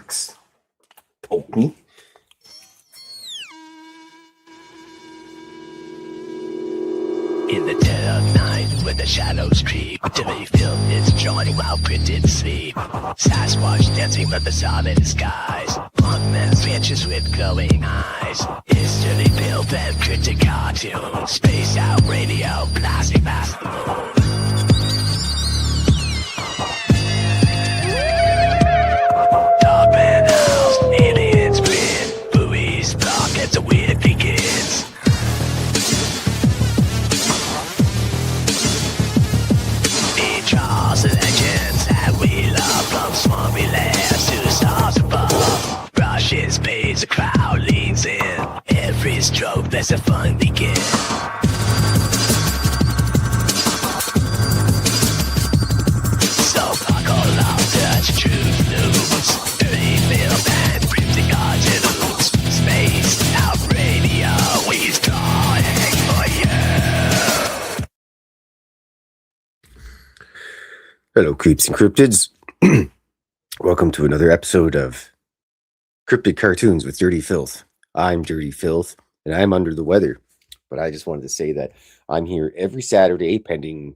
Foxx. Poke me. In the dead of night, when the shadows creep, Dirty Fylth is joining while Cryptid sleep. Sasquatch dancing from the solid skies. Punk men sketches with glowing eyes. It's Dirty Fylth and Cryptid cartoons. Space out radio, plastic past the moon. Dogman howls, aliens grin. Buoys block as the weird begins. Draws legends that we love, from swampy lands to stars above. Rushes pays, the crowd leans in. Every stroke lets the fun begin. So buckle up, touch truth news. Dirty Fylth and Cryptid cartoons. Space out radio, he's calling for you. Hello, creeps and cryptids. Welcome to another episode of Cryptid Cartoons with Dirty Fylth. I'm Dirty Fylth, and I'm under the weather. But I just wanted to say that I'm here every Saturday pending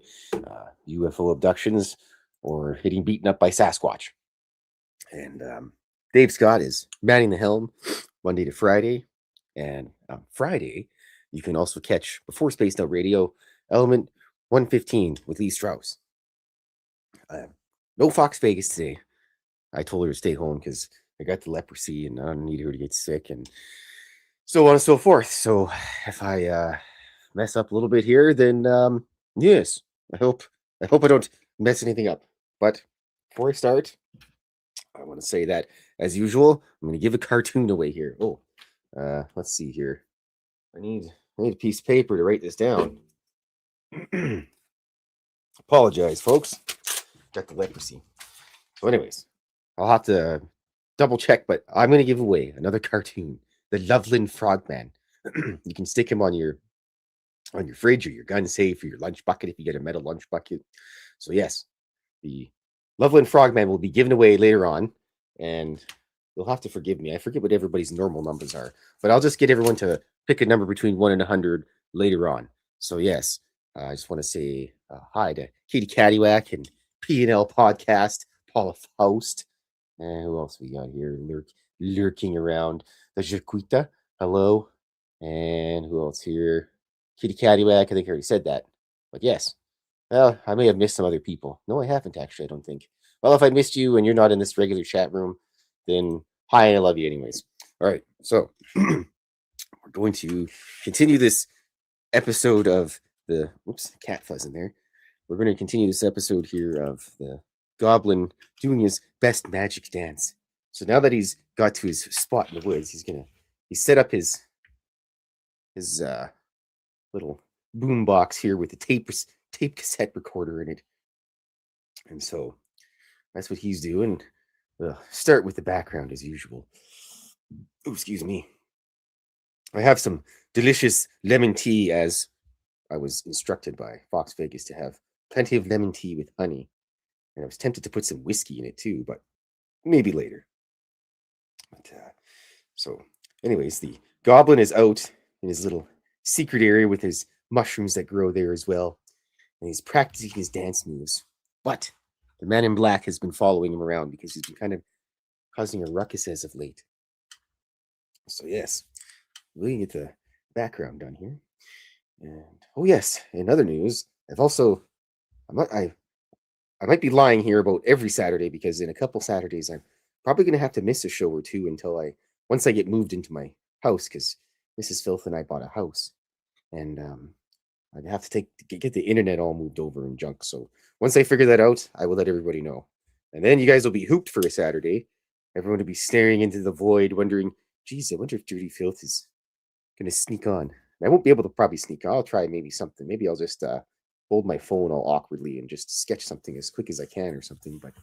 UFO abductions or getting beaten up by Sasquatch. And Dave Scott is manning the helm Monday to Friday. And on Friday, you can also catch, before Spaced Out Radio, Element 115 with Lee Strauss. No Foxx Vegas today. I told her to stay home because I got the leprosy and I don't need her to get sick and so on and so forth. So if I mess up a little bit here, then yes, I hope I don't mess anything up. But before I start, I want to say that as usual, I'm going to give a cartoon away here. Oh, let's see here. I need a piece of paper to write this down. Apologize, folks. Got the leprosy. So anyways, I'll have to double check, but I'm going to give away another cartoon, the Loveland Frogman. You can stick him on your fridge or your gun safe or your lunch bucket if you get a metal lunch bucket. So yes, the Loveland Frogman will be given away later on, and you'll have to forgive me. I forget what everybody's normal numbers are, but I'll just get everyone to pick a number between 1 and 100 later on. So yes, I just want to say hi to Katie Caddywhack and P&L Podcast, Paula Faust. And who else we got here lurking around? The Jaquita, hello. And who else here? Kitty Caddywhack, I think I already said that. But yes, well, I may have missed some other people. No, I haven't actually, I don't think. Well, if I missed you and you're not in this regular chat room, then hi, and I love you anyways. All right, so we're going to continue this episode of the... Whoops, cat fuzz in there. We're going to continue this episode here of the Goblin doing his best magic dance. So now that he's got to his spot in the woods, he's set up his little boom box here with the tape cassette recorder in it. And so that's what he's doing. We'll start with the background as usual. Oh, excuse me. I have some delicious lemon tea, as I was instructed by Foxx Vegas to have plenty of lemon tea with honey. And I was tempted to put some whiskey in it too, but maybe later. But, so anyways, the goblin is out in his little secret area with his mushrooms that grow there as well. And he's practicing his dance moves. But the man in black has been following him around because he's been kind of causing a ruckus as of late. So yes, we'll get the background done here. And oh yes, in other news, I might be lying here about every Saturday, because in a couple Saturdays I'm probably going to have to miss a show or two until once I get moved into my house, because Mrs. Fylth and I bought a house, and I'd have to get the internet all moved over and junk. So once I figure that out, I will let everybody know, and then you guys will be hooped for a Saturday. Everyone will be staring into the void, wondering, "Geez, I wonder if Dirty Fylth is going to sneak on." And I won't be able to probably sneak on. I'll try maybe something. Maybe I'll just hold my phone all awkwardly and just sketch something as quick as I can or something. But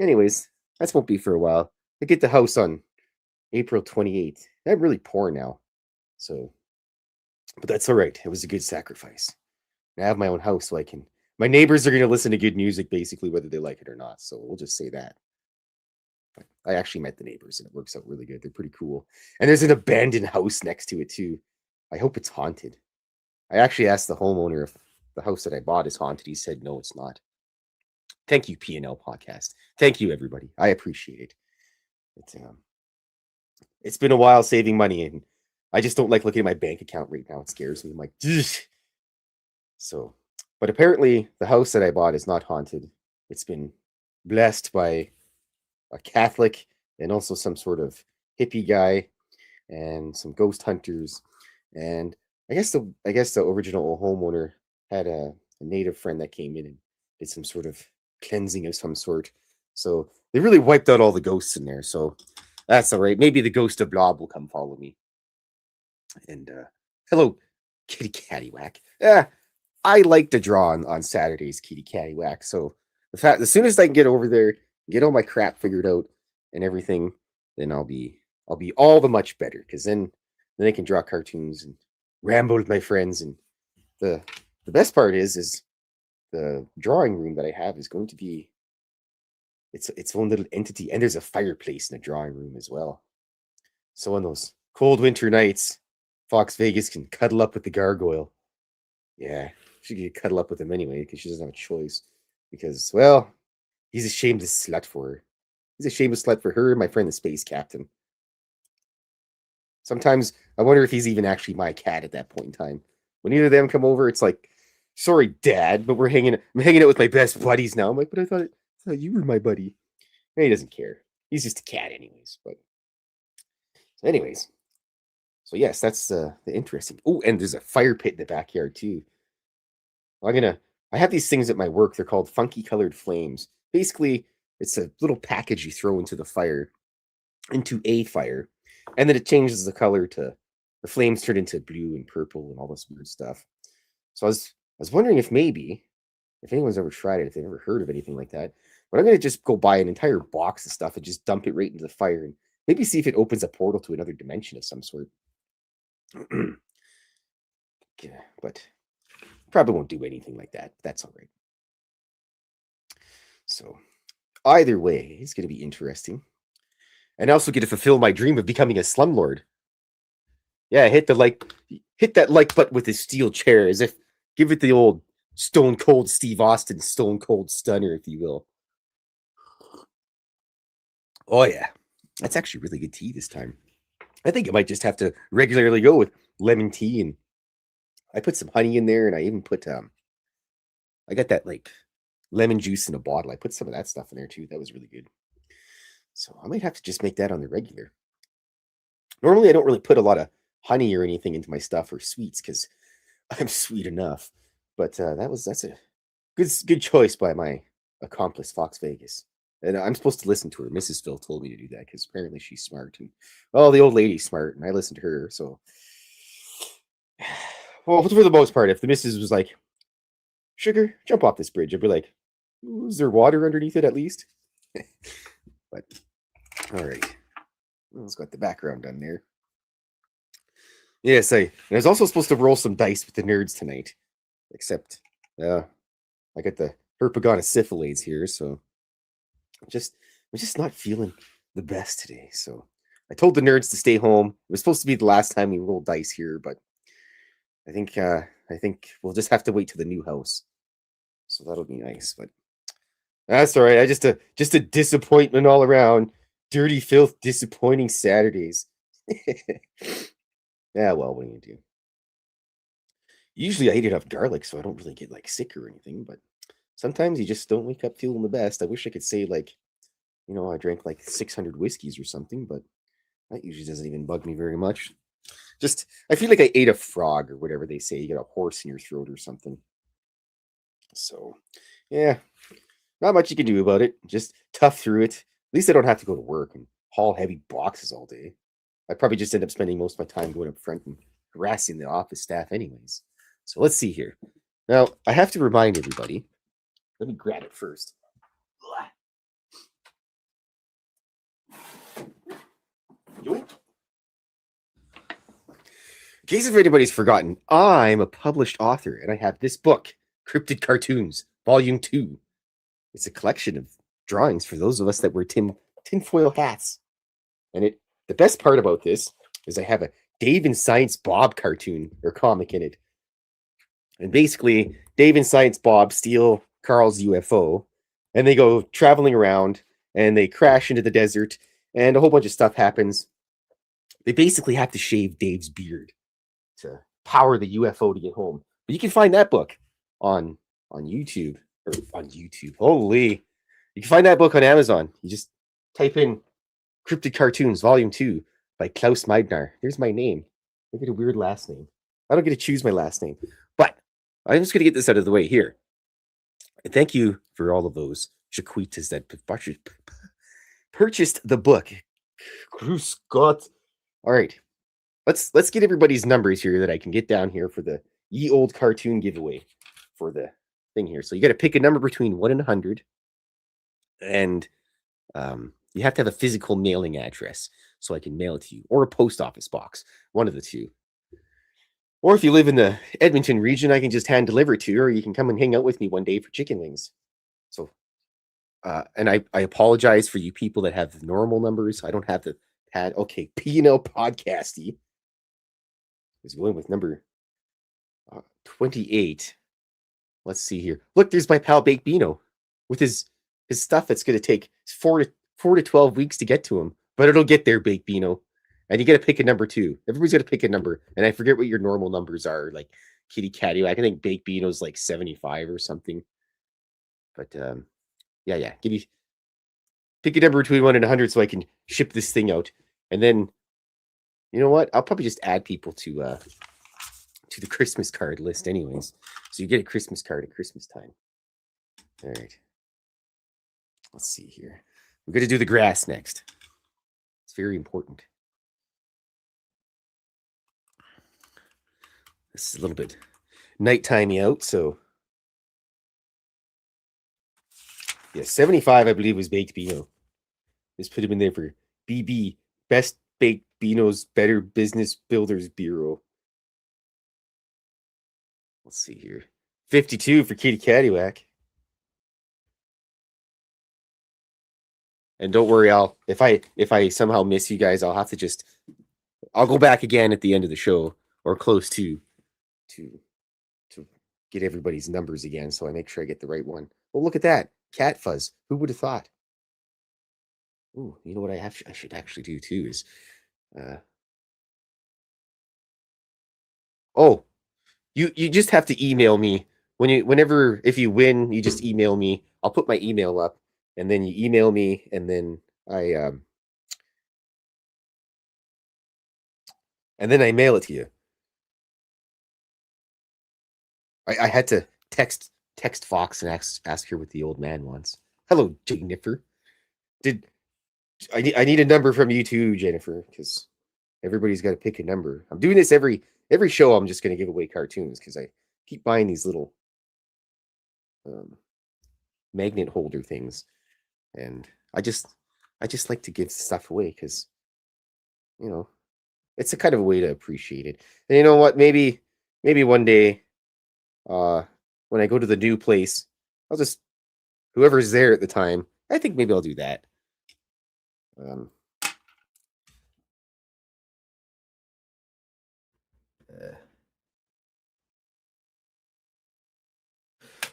anyways, that won't be for a while. I get the house on April 28th. I'm really poor now. So, but that's all right. It was a good sacrifice. I have my own house, so my neighbors are going to listen to good music, basically, whether they like it or not. So we'll just say that. I actually met the neighbors, and it works out really good. They're pretty cool. And there's an abandoned house next to it too. I hope it's haunted. I actually asked the homeowner if the house that I bought is haunted. He said no, it's not. Thank you, P&L Podcast. Thank you, everybody. I appreciate it. It's been a while saving money, and I just don't like looking at my bank account right now. It scares me. I'm like, ugh. So, but apparently the house that I bought is not haunted. It's been blessed by a Catholic and also some sort of hippie guy and some ghost hunters. And I guess the original homeowner had a native friend that came in and did some sort of cleansing of some sort. So they really wiped out all the ghosts in there. So that's all right. Maybe the ghost of Blob will come follow me. And hello, Kitty Cattywhack. I like to draw on Saturdays, Kitty Cattywhack. So as soon as I can get over there, get all my crap figured out and everything, then I'll be all the much better. Because then I can draw cartoons and ramble with my friends. And the best part is the drawing room that I have is going to be its own little entity, and there's a fireplace in the drawing room as well. So on those cold winter nights, Foxx Vegas can cuddle up with the gargoyle. Yeah, she can cuddle up with him anyway because she doesn't have a choice. Because, well, he's a shameless slut for her. He's a shameless slut for her and my friend the space captain. Sometimes I wonder if he's even actually my cat at that point in time. When either of them come over, it's like, sorry, Dad, but I'm hanging out with my best buddies now. I'm like, but I thought you were my buddy. And he doesn't care. He's just a cat anyways. But so anyways. So yes, that's the interesting. Oh, and there's a fire pit in the backyard too. I have these things at my work. They're called funky colored flames. Basically, it's a little package you throw into a fire, and then it changes the color to the flames turn into blue and purple and all this weird stuff. So I was wondering if anyone's ever tried it, if they've ever heard of anything like that. But I'm going to just go buy an entire box of stuff and just dump it right into the fire and maybe see if it opens a portal to another dimension of some sort. Yeah, but probably won't do anything like that. That's all right. So either way, it's going to be interesting. And I also get to fulfill my dream of becoming a slumlord. Yeah, hit that like button with his steel chair as if give it the old Stone Cold Steve Austin Stone Cold Stunner, if you will. Oh yeah, that's actually really good tea this time. I think I might just have to regularly go with lemon tea, and I put some honey in there, and I even put I got that like lemon juice in a bottle. I put some of that stuff in there too. That was really good. So I might have to just make that on the regular. Normally, I don't really put a lot of honey or anything into my stuff or sweets because I'm sweet enough. But that's a good choice by my accomplice, Foxx Vegas. And I'm supposed to listen to her. Mrs. Phil told me to do that because apparently she's smart. And, well, the old lady's smart, and I listen to her. So, well, for the most part, if the missus was like, "Sugar, jump off this bridge," I'd be like, "Is there water underneath it at least?" But, all right. Let's got the background done there. Yes, I was also supposed to roll some dice with the nerds tonight. Except, I got the herpagonosyphilades here, so I'm just not feeling the best today. So I told the nerds to stay home. It was supposed to be the last time we rolled dice here, but I think we'll just have to wait to the new house. So that'll be nice, but that's all right. I just a disappointment all around. Dirty Fylth, disappointing Saturdays. Yeah, well, what do you do? Usually I eat enough garlic so I don't really get like sick or anything, but sometimes you just don't wake up feeling the best. I wish I could say like, I drank like 600 whiskeys or something, but that usually doesn't even bug me very much. Just, I feel like I ate a frog or whatever they say. You got a horse in your throat or something. So, yeah, not much you can do about it. Just tough through it. At least I don't have to go to work and haul heavy boxes all day. I'd probably just end up spending most of my time going up front and harassing the office staff anyways. So let's see here. Now, I have to remind everybody. Let me grab it first. In case if anybody's forgotten, I'm a published author, and I have this book, Cryptid Cartoons, Volume 2. It's a collection of drawings for those of us that were Tim tinfoil hats. And the best part about this is I have a Dave and Science Bob cartoon or comic in it. And basically, Dave and Science Bob steal Carl's UFO, and they go traveling around, and they crash into the desert, and a whole bunch of stuff happens. They basically have to shave Dave's beard to power the UFO to get home. But you can find that book on YouTube. Or on YouTube. Holy. You can find that book on Amazon. You just type in Cryptid Cartoons, Volume 2 by Klaus Meidner. Here's my name. I get a weird last name. I don't get to choose my last name. But I'm just going to get this out of the way here. And thank you for all of those Jaquitas that purchased the book. Grüß Gott. All right. Let's get everybody's numbers here that I can get down here for the Ye Old Cartoon giveaway for the thing here. So you got to pick a number between 1 and 100. And you have to have a physical mailing address so I can mail it to you, or a post office box, one of the two. Or if you live in the Edmonton region, I can just hand deliver it to you, or you can come and hang out with me one day for chicken wings. So, and I apologize for you people that have normal numbers. I don't have the pad. Okay, P&L Podcasty is going with number 28. Let's see here. Look, there's my pal Baked Beano with his stuff that's going to take 4 to 12 weeks to get to him, but it'll get there, Baked Beano. And you got to pick a number too. Everybody's got to pick a number, and I forget what your normal numbers are. Like Kitty Catty, I think Baked Beano's like 75 or something. But yeah. Pick a number between 1 and 100 so I can ship this thing out. And then, you know what? I'll probably just add people to the Christmas card list, anyways. So you get a Christmas card at Christmas time. All right. Let's see here. We're going to do the grass next. It's very important. This is a little bit nighttimey out, so yeah, 75 I believe was Baked Beano. Just put him in there for BB, Best Baked Beano's Better Business Builders Bureau. Let's see here. 52 for Kitty Caddywhack. And don't worry, if I somehow miss you guys, I'll go back again at the end of the show, or close to get everybody's numbers again, so I make sure I get the right one. Well, look at that. Cat fuzz. Who would have thought? Ooh, you know what I should actually do too is you just have to email me if you win, you just email me. I'll put my email up, and then you email me, and then I mail it to you. I had to text Foxx and ask her what the old man wants. Hello, Jennifer. I need a number from you too, Jennifer, because everybody's got to pick a number. I'm doing this every show. I'm just going to give away cartoons because I keep buying these little magnet holder things, and I just like to give stuff away because, you know, it's a kind of a way to appreciate it. And you know what? Maybe one day, when I go to the new place, I'll just, whoever's there at the time, I think maybe I'll do that.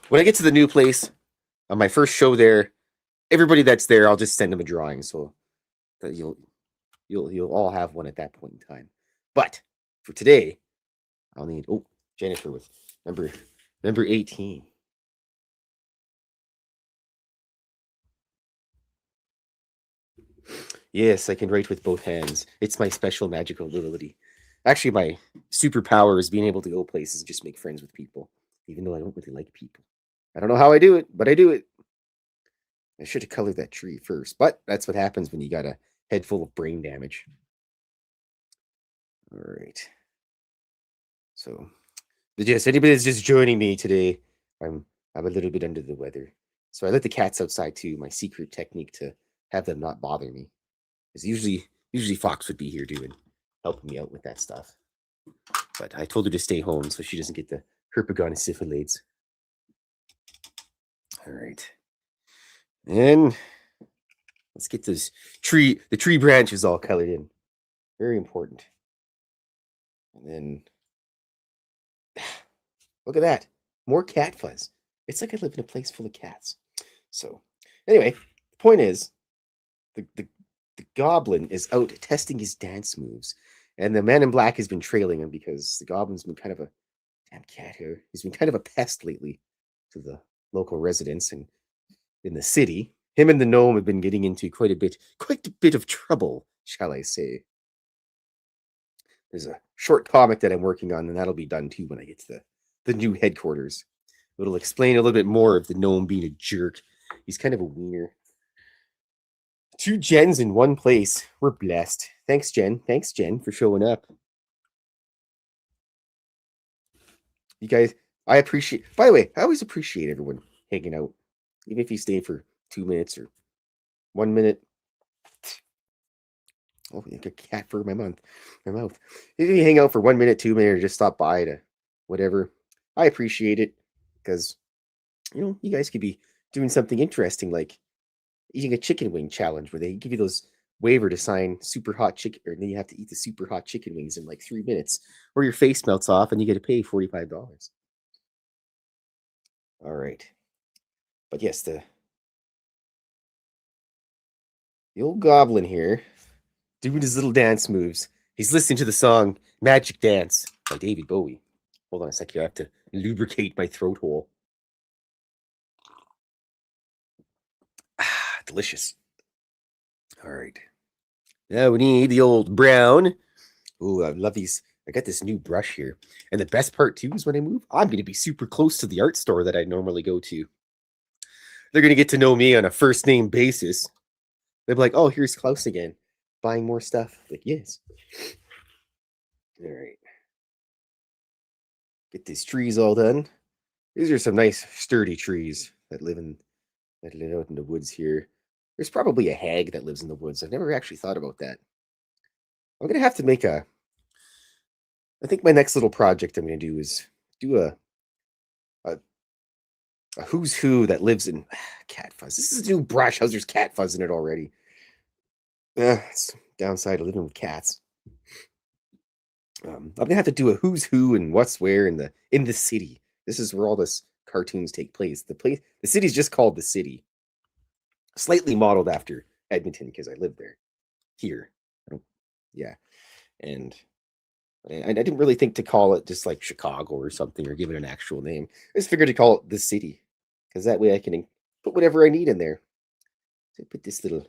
When I get to the new place, on my first show there, everybody that's there, I'll just send them a drawing, so that you'll all have one at that point in time. But for today, I'll need Jennifer with number 18. Yes, I can write with both hands. It's my special magical ability. Actually, my superpower is being able to go places and just make friends with people, even though I don't really like people. I don't know how I do it, but I do it. I should have colored that tree first, but that's what happens when you got a head full of brain damage. All right. So, yes, anybody that's just joining me today, I'm a little bit under the weather. So I let the cats outside too, my secret technique to have them not bother me. Because usually Fox would be here helping me out with that stuff. But I told her to stay home so she doesn't get the herpetogonosyphilis. All right. And Let's get the tree branches all colored in. Very important. And then, look at that. More cat fuzz. It's like I live in a place full of cats. So, anyway, the point is, the goblin is out testing his dance moves. And the man in black has been trailing him because the goblin's been kind of a damn cat here. He's been kind of a pest lately to the local residents and in the city. Him and the gnome have been getting into quite a bit of trouble, shall I say. There's a short comic that I'm working on, and that'll be done too when I get to the new headquarters. It'll explain a little bit more of the gnome being a jerk. He's kind of a wiener. 2 gens in one place. We're blessed. Thanks, Jen. Thanks, Jen, for showing up. You guys, I appreciate... By the way, I always appreciate everyone hanging out. Even if you stay for 2 minutes or 1 minute. Oh, like a cat for my mouth. If you hang out for 1 minute, 2 minutes, or just stop by to whatever, I appreciate it. Because, you guys could be doing something interesting, like eating a chicken wing challenge where they give you those waiver to sign super hot chicken, and then you have to eat the super hot chicken wings in like 3 minutes, or your face melts off and you get to pay $45. All right. But yes, the old goblin here doing his little dance moves. He's listening to the song Magic Dance by David Bowie. Hold on a second. I have to lubricate my throat hole. Ah, delicious. All right. Now we need the old brown. Ooh, I love these. I got this new brush here. And the best part, too, is when I move, I'm going to be super close to the art store that I normally go to. They're going to get to know me on a first-name basis. They'll be like, oh, here's Klaus again. Buying more stuff. Like, yes. All right. Get these trees all done. These are some nice, sturdy trees that live out in the woods here. There's probably a hag that lives in the woods. I've never actually thought about that. I'm going to have to make I think my next little project I'm going to do is do a who's who that lives in cat fuzz. This is a new brush. How's there's cat fuzz in it already? It's downside of living with cats. I'm gonna have to do a who's who and what's where in the city. This is where all this cartoons take place. The city's just called the city. Slightly modeled after Edmonton because I live there. Here. Yeah. And I didn't really think to call it just like Chicago or something or give it an actual name. I just figured to call it the city because that way I can put whatever I need in there. So I put this little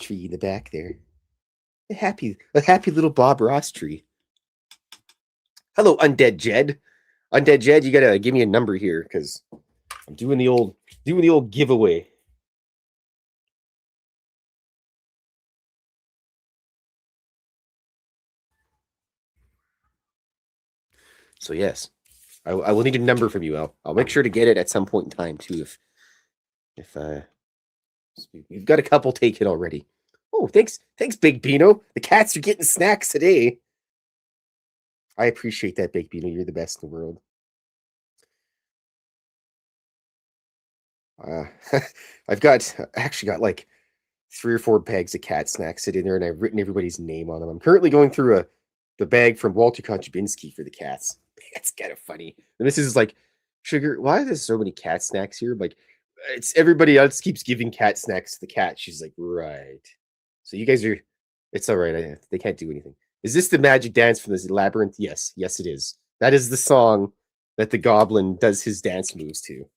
tree in the back there. A happy little Bob Ross tree. Hello, Undead Jed. Undead Jed, you gotta give me a number here because I'm doing the old giveaway. So yes, I will need a number from you. I'll make sure to get it at some point in time too. If you've got a couple taken already. Oh, thanks, Big Bino. The cats are getting snacks today. I appreciate that, Big Bino. You're the best in the world. I've actually got like 3 or 4 bags of cat snacks sitting there, and I've written everybody's name on them. I'm currently going through the bag from Walter Konchubinski for the cats. That's kind of funny. And this is like, Sugar, why are there so many cat snacks here? Like, it's everybody else keeps giving cat snacks to the cat. She's like, right. So you guys are, it's all right. They can't do anything. Is this the magic dance from this labyrinth? Yes, it is. That is the song that the goblin does his dance moves to.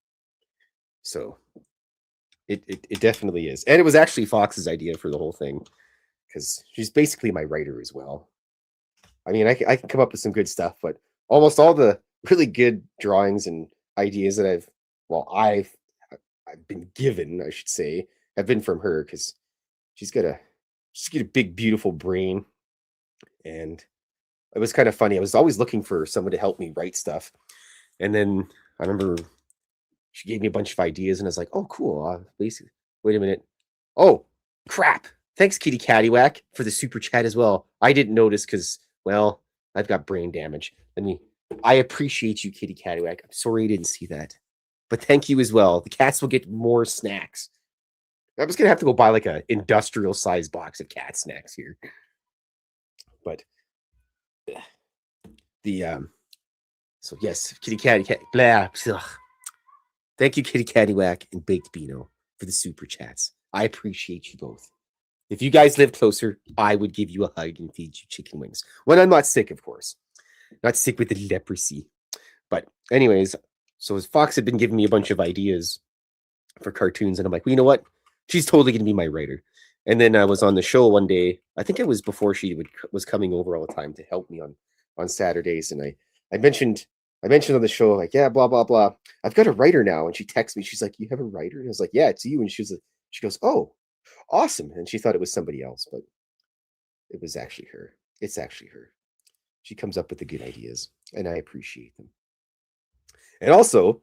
So it definitely is. And it was actually Fox's idea for the whole thing because she's basically my writer as well. I mean, I can come up with some good stuff, but almost all the really good drawings and ideas that I've been given, I should say, have been from her because she's got a big, beautiful brain. And it was kind of funny. I was always looking for someone to help me write stuff. And then I remember she gave me a bunch of ideas, and I was like, oh, cool. Basically, wait a minute. Oh, crap. Thanks, Kitty Caddywhack, for the super chat as well. I didn't notice because, well, I've got brain damage. I appreciate you, Kitty Caddywhack. I'm sorry I didn't see that. But thank you as well. The cats will get more snacks. I'm just gonna have to go buy like a industrial size box of cat snacks here. But the so yes, kitty cat blah. Ugh. Thank you, Kitty Caddywhack and Baked Beano, for the super chats. I appreciate you both. If you guys live closer, I would give you a hug and feed you chicken wings. When I'm not sick, of course. Not sick with the leprosy. But anyways, so as Fox had been giving me a bunch of ideas for cartoons, and I'm like, well, you know what? She's totally going to be my writer. And then I was on the show one day. I think it was before she was coming over all the time to help me on Saturdays. And I mentioned on the show, like, yeah, blah, blah, blah. I've got a writer now. And she texts me. She's like, you have a writer? And I was like, yeah, it's you. And she goes, oh, awesome. And she thought it was somebody else, but it was actually her. It's actually her. She comes up with the good ideas, and I appreciate them. And also,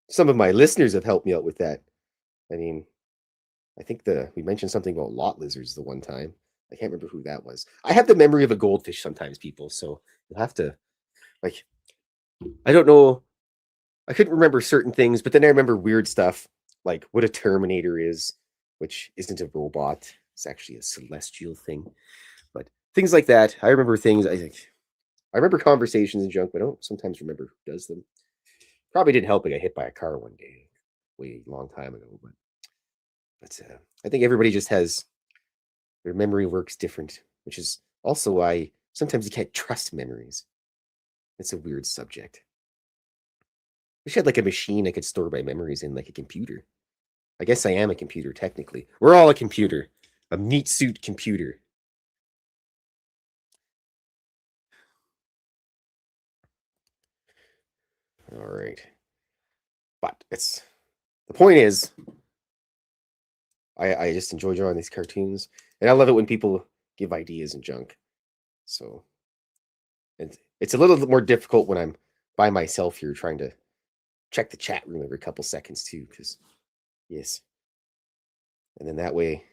some of my listeners have helped me out with that. I mean, I think we mentioned something about lot lizards the one time. I can't remember who that was. I have the memory of a goldfish sometimes, people. So you'll have to, like, I don't know. I couldn't remember certain things, but then I remember weird stuff, like what a Terminator is, which isn't a robot. It's actually a celestial thing. But things like that. I remember things. I remember conversations and junk, but I don't sometimes remember who does them. Probably didn't help. I got hit by a car one day, way a long time ago. But I think everybody just has their memory works different, which is also why sometimes you can't trust memories. It's a weird subject. I wish I had like a machine I could store my memories in, like a computer. I guess I am a computer, technically. We're all a computer. A meat suit computer. All right. But the point is, I just enjoy drawing these cartoons. And I love it when people give ideas and junk. So it's a little bit more difficult when I'm by myself here trying to check the chat room every couple seconds too, because yes. And then that way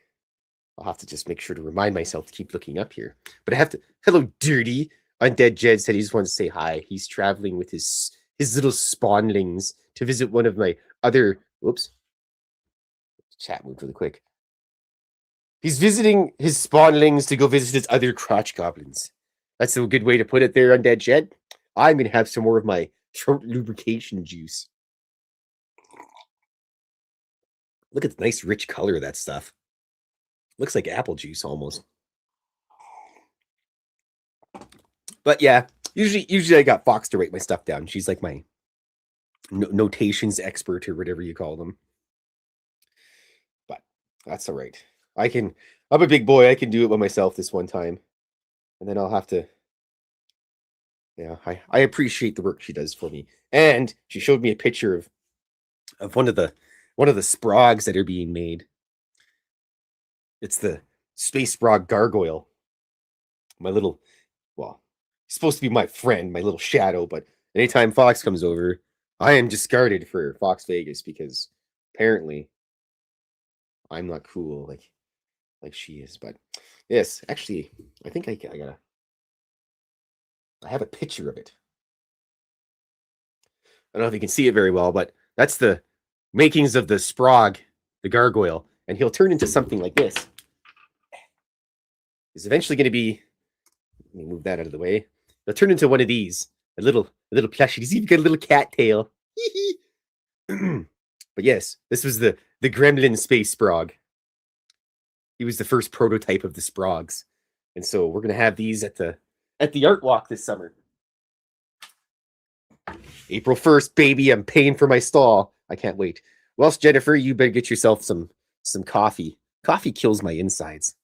I'll have to just make sure to remind myself to keep looking up here. But I have to. Hello, Dirty. Undead Jed said he just wants to say hi. He's traveling with his little spawnlings to visit one of my other. Whoops. Chat moved really quick. He's visiting his spawnlings to go visit his other crotch goblins. That's a good way to put it there, Undead Jed. I'm going to have some more of my throat lubrication juice. Look at the nice rich color of that stuff. Looks like apple juice almost. But yeah, usually I got Fox to write my stuff down. She's like my notations expert or whatever you call them. But that's all right. I'm a big boy. I can do it by myself this one time. And then I'll have to. Yeah, I appreciate the work she does for me. And she showed me a picture of one of the sprogs that are being made. It's the space frog gargoyle. My little, well, he's supposed to be my friend, my little shadow, but anytime Fox comes over, I am discarded for Foxx Vegas because apparently I'm not cool like she is. But yes, actually, I think I have a picture of it. I don't know if you can see it very well, but that's the makings of the sprog, the gargoyle, and he'll turn into something like this. He's eventually going to be. Let me move that out of the way. He'll turn into one of these, a little plushie. He's even got a little cat tail. But yes, this was the gremlin space sprog. He was the first prototype of the sprogs, and so we're going to have these at the art walk this summer. April 1st, baby. I'm paying for my stall. I can't wait. Well, Jennifer, you better get yourself some coffee. Coffee kills my insides.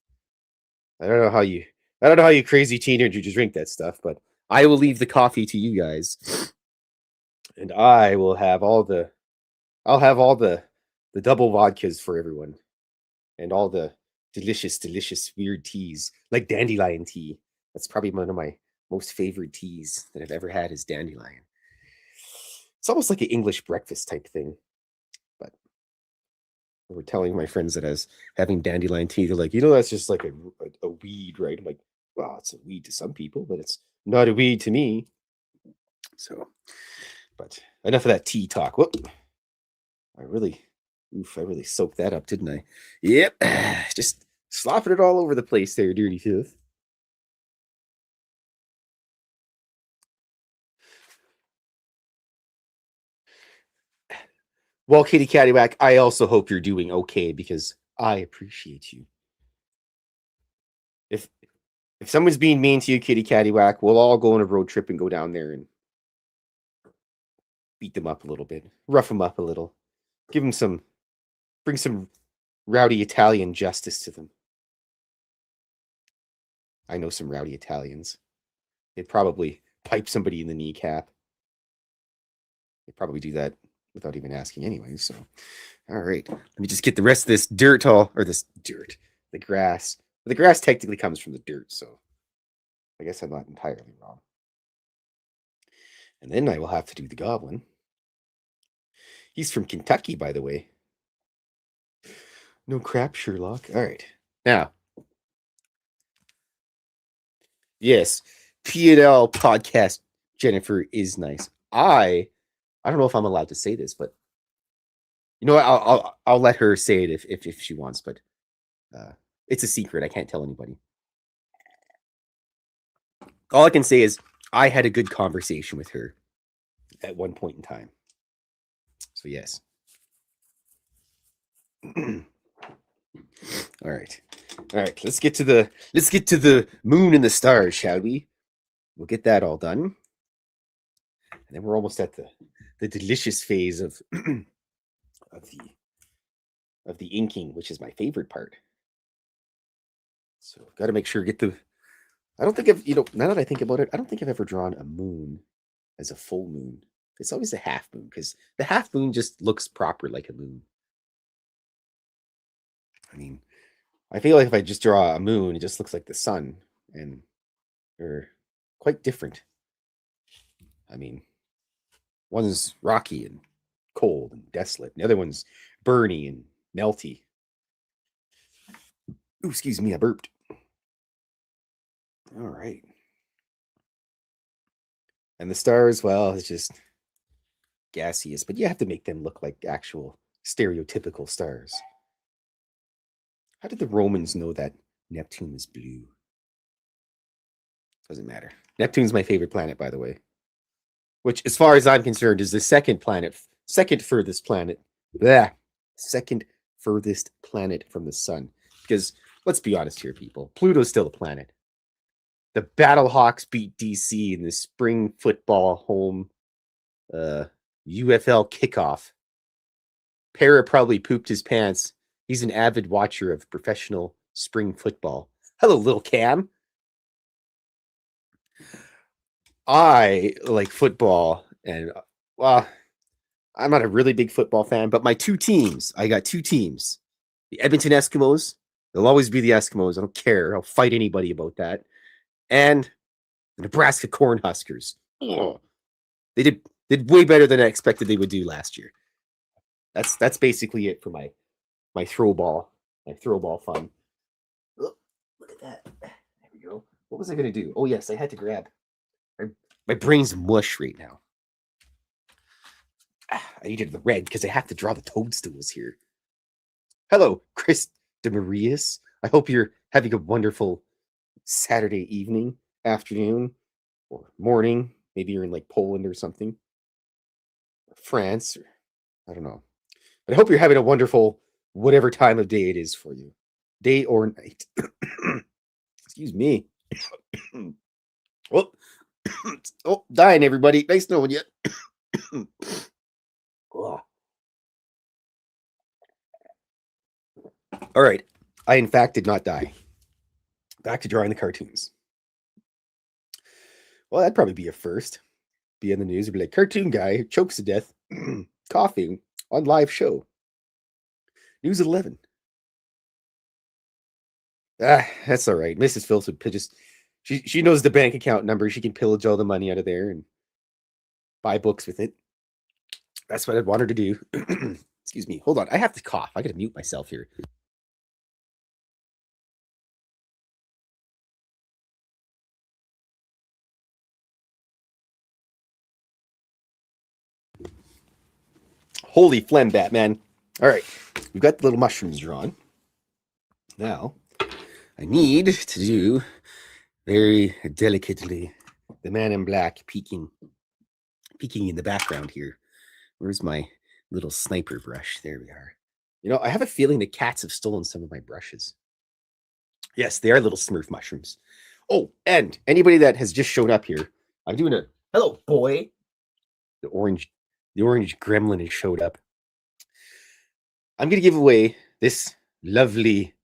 I don't know how you crazy teenagers drink that stuff, but I will leave the coffee to you guys. And I'll have all the double vodkas for everyone. And all the delicious weird teas, like dandelion tea. That's probably one of my most favorite teas that I've ever had is dandelion. It's almost like an English breakfast type thing. But we're telling my friends that I was having dandelion tea. They're like, that's just like a weed, right? I'm like, well, it's a weed to some people, but it's not a weed to me. So, but enough of that tea talk. Whoop. I really Oof, I really soaked that up, didn't I? Yep. Just slopping it all over the place there, Dirty Fylth. Well, Kitty Caddywhack, I also hope you're doing okay because I appreciate you. If someone's being mean to you, Kitty Caddywhack, we'll all go on a road trip and go down there and beat them up a little bit, rough them up a little, give them some, bring some rowdy Italian justice to them. I know some rowdy Italians. They'd probably pipe somebody in the kneecap. They'd probably do that without even asking anyway. So, all right. Let me just get the rest of this the grass. The grass technically comes from the dirt, so I guess I'm not entirely wrong. And then I will have to do the goblin. He's from Kentucky, by the way. No crap, Sherlock. All right. Now, yes, P&L podcast, Jennifer, is nice. I don't know if I'm allowed to say this, but you know what? I'll let her say it if she wants, but it's a secret. I can't tell anybody. All I can say is I had a good conversation with her at one point in time. So yes. All right. Let's get to the moon and the stars, shall we? We'll get that all done. And then we're almost at the delicious phase of of the inking, which is my favorite part. So got to make sure I don't think now that I think about it, I don't think I've ever drawn a moon as a full moon. It's always a half moon because the half moon just looks proper like a moon. I mean, I feel like if I just draw a moon, it just looks like the sun, and they're quite different. I mean, one's rocky and cold and desolate, and the other one's burny and melty. Ooh, excuse me, I burped. All right. And the stars, well, it's just gaseous, but you have to make them look like actual stereotypical stars. How did the Romans know that Neptune is blue? Doesn't matter. Neptune's my favorite planet, by the way. Which, as far as I'm concerned, is the second furthest planet from the sun. Because, let's be honest here, people. Pluto's still a planet. The Battlehawks beat DC in the spring football home UFL kickoff. Para probably pooped his pants. He's an avid watcher of professional spring football. Hello, little Cam. I like football, and well, I'm not a really big football fan, but I got two teams. The Edmonton Eskimos, they'll always be the Eskimos. I don't care. I'll fight anybody about that. And the Nebraska Cornhuskers. Oh, they did way better than I expected they would do last year. That's basically it for my throw ball fun. Oh, look at that. There we go. What was I going to do? Oh, yes, I had to grab. My brain's mush right now. I needed the red because I have to draw the toadstools here. Hello, Chris DeMarias. I hope you're having a wonderful Saturday evening, afternoon, or morning. Maybe you're in like Poland or something. Or France. Or, I don't know. But I hope you're having a wonderful whatever time of day it is for you. Day or night. Excuse me. Oh, dying, everybody. Nice knowing you. All right. I, in fact, did not die. Back to drawing the cartoons. Well, that'd probably be a first. Be in the news. It'd be like, cartoon guy chokes to death, coughing on live show. News 11. That's all right. Mrs. Phillips would just... She knows the bank account number. She can pillage all the money out of there and buy books with it. That's what I'd want her to do. Excuse me. Hold on. I have to cough. I got to mute myself here. Holy phlegm, Batman. All right. we've got the little mushrooms drawn. Now, I need to do very delicately the man in black peeking in the background here. Where's my little sniper brush? There we are. You know, I have a feeling the cats have stolen some of my brushes. Yes, they are little Smurf mushrooms. Oh, and anybody that has just shown up here, I'm doing a hello, boy. The orange gremlin has showed up. I'm going to give away this lovely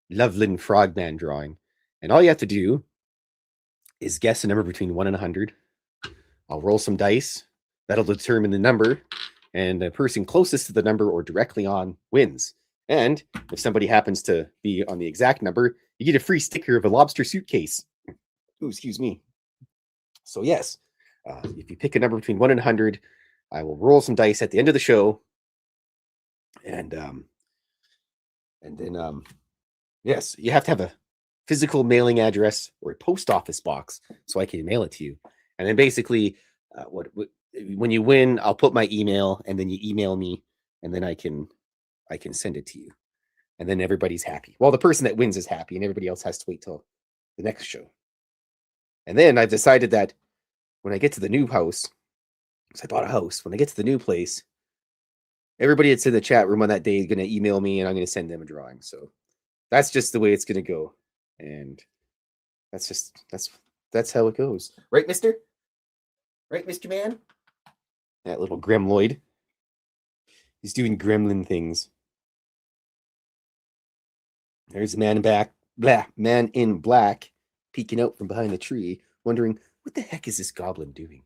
Loveland Frogman drawing. And all you have to do is guess a number between 1 and 100. I'll roll some dice. That'll determine the number. And the person closest to the number or directly on wins. And if somebody happens to be on the exact number, you get a free sticker of a lobster suitcase. Ooh, excuse me. So yes, if you pick a number between 1 and 100, I will roll some dice at the end of the show. And then yes, you have to have a physical mailing address or a post office box so I can mail it to you. And then basically, when you win, I'll put my email, and then you email me, and then I can send it to you. And then everybody's happy. Well, the person that wins is happy, and everybody else has to wait till the next show. And then I've decided that when I get to the new house, because I bought a house, when I get to the new place, everybody that's in the chat room on that day is going to email me, and I'm going to send them a drawing. So that's just the way it's going to go. And that's how it goes. Right, mister? Right, Mr. Man? That little gremloid. He's doing gremlin things. There's the man in black peeking out from behind the tree, wondering, what the heck is this goblin doing?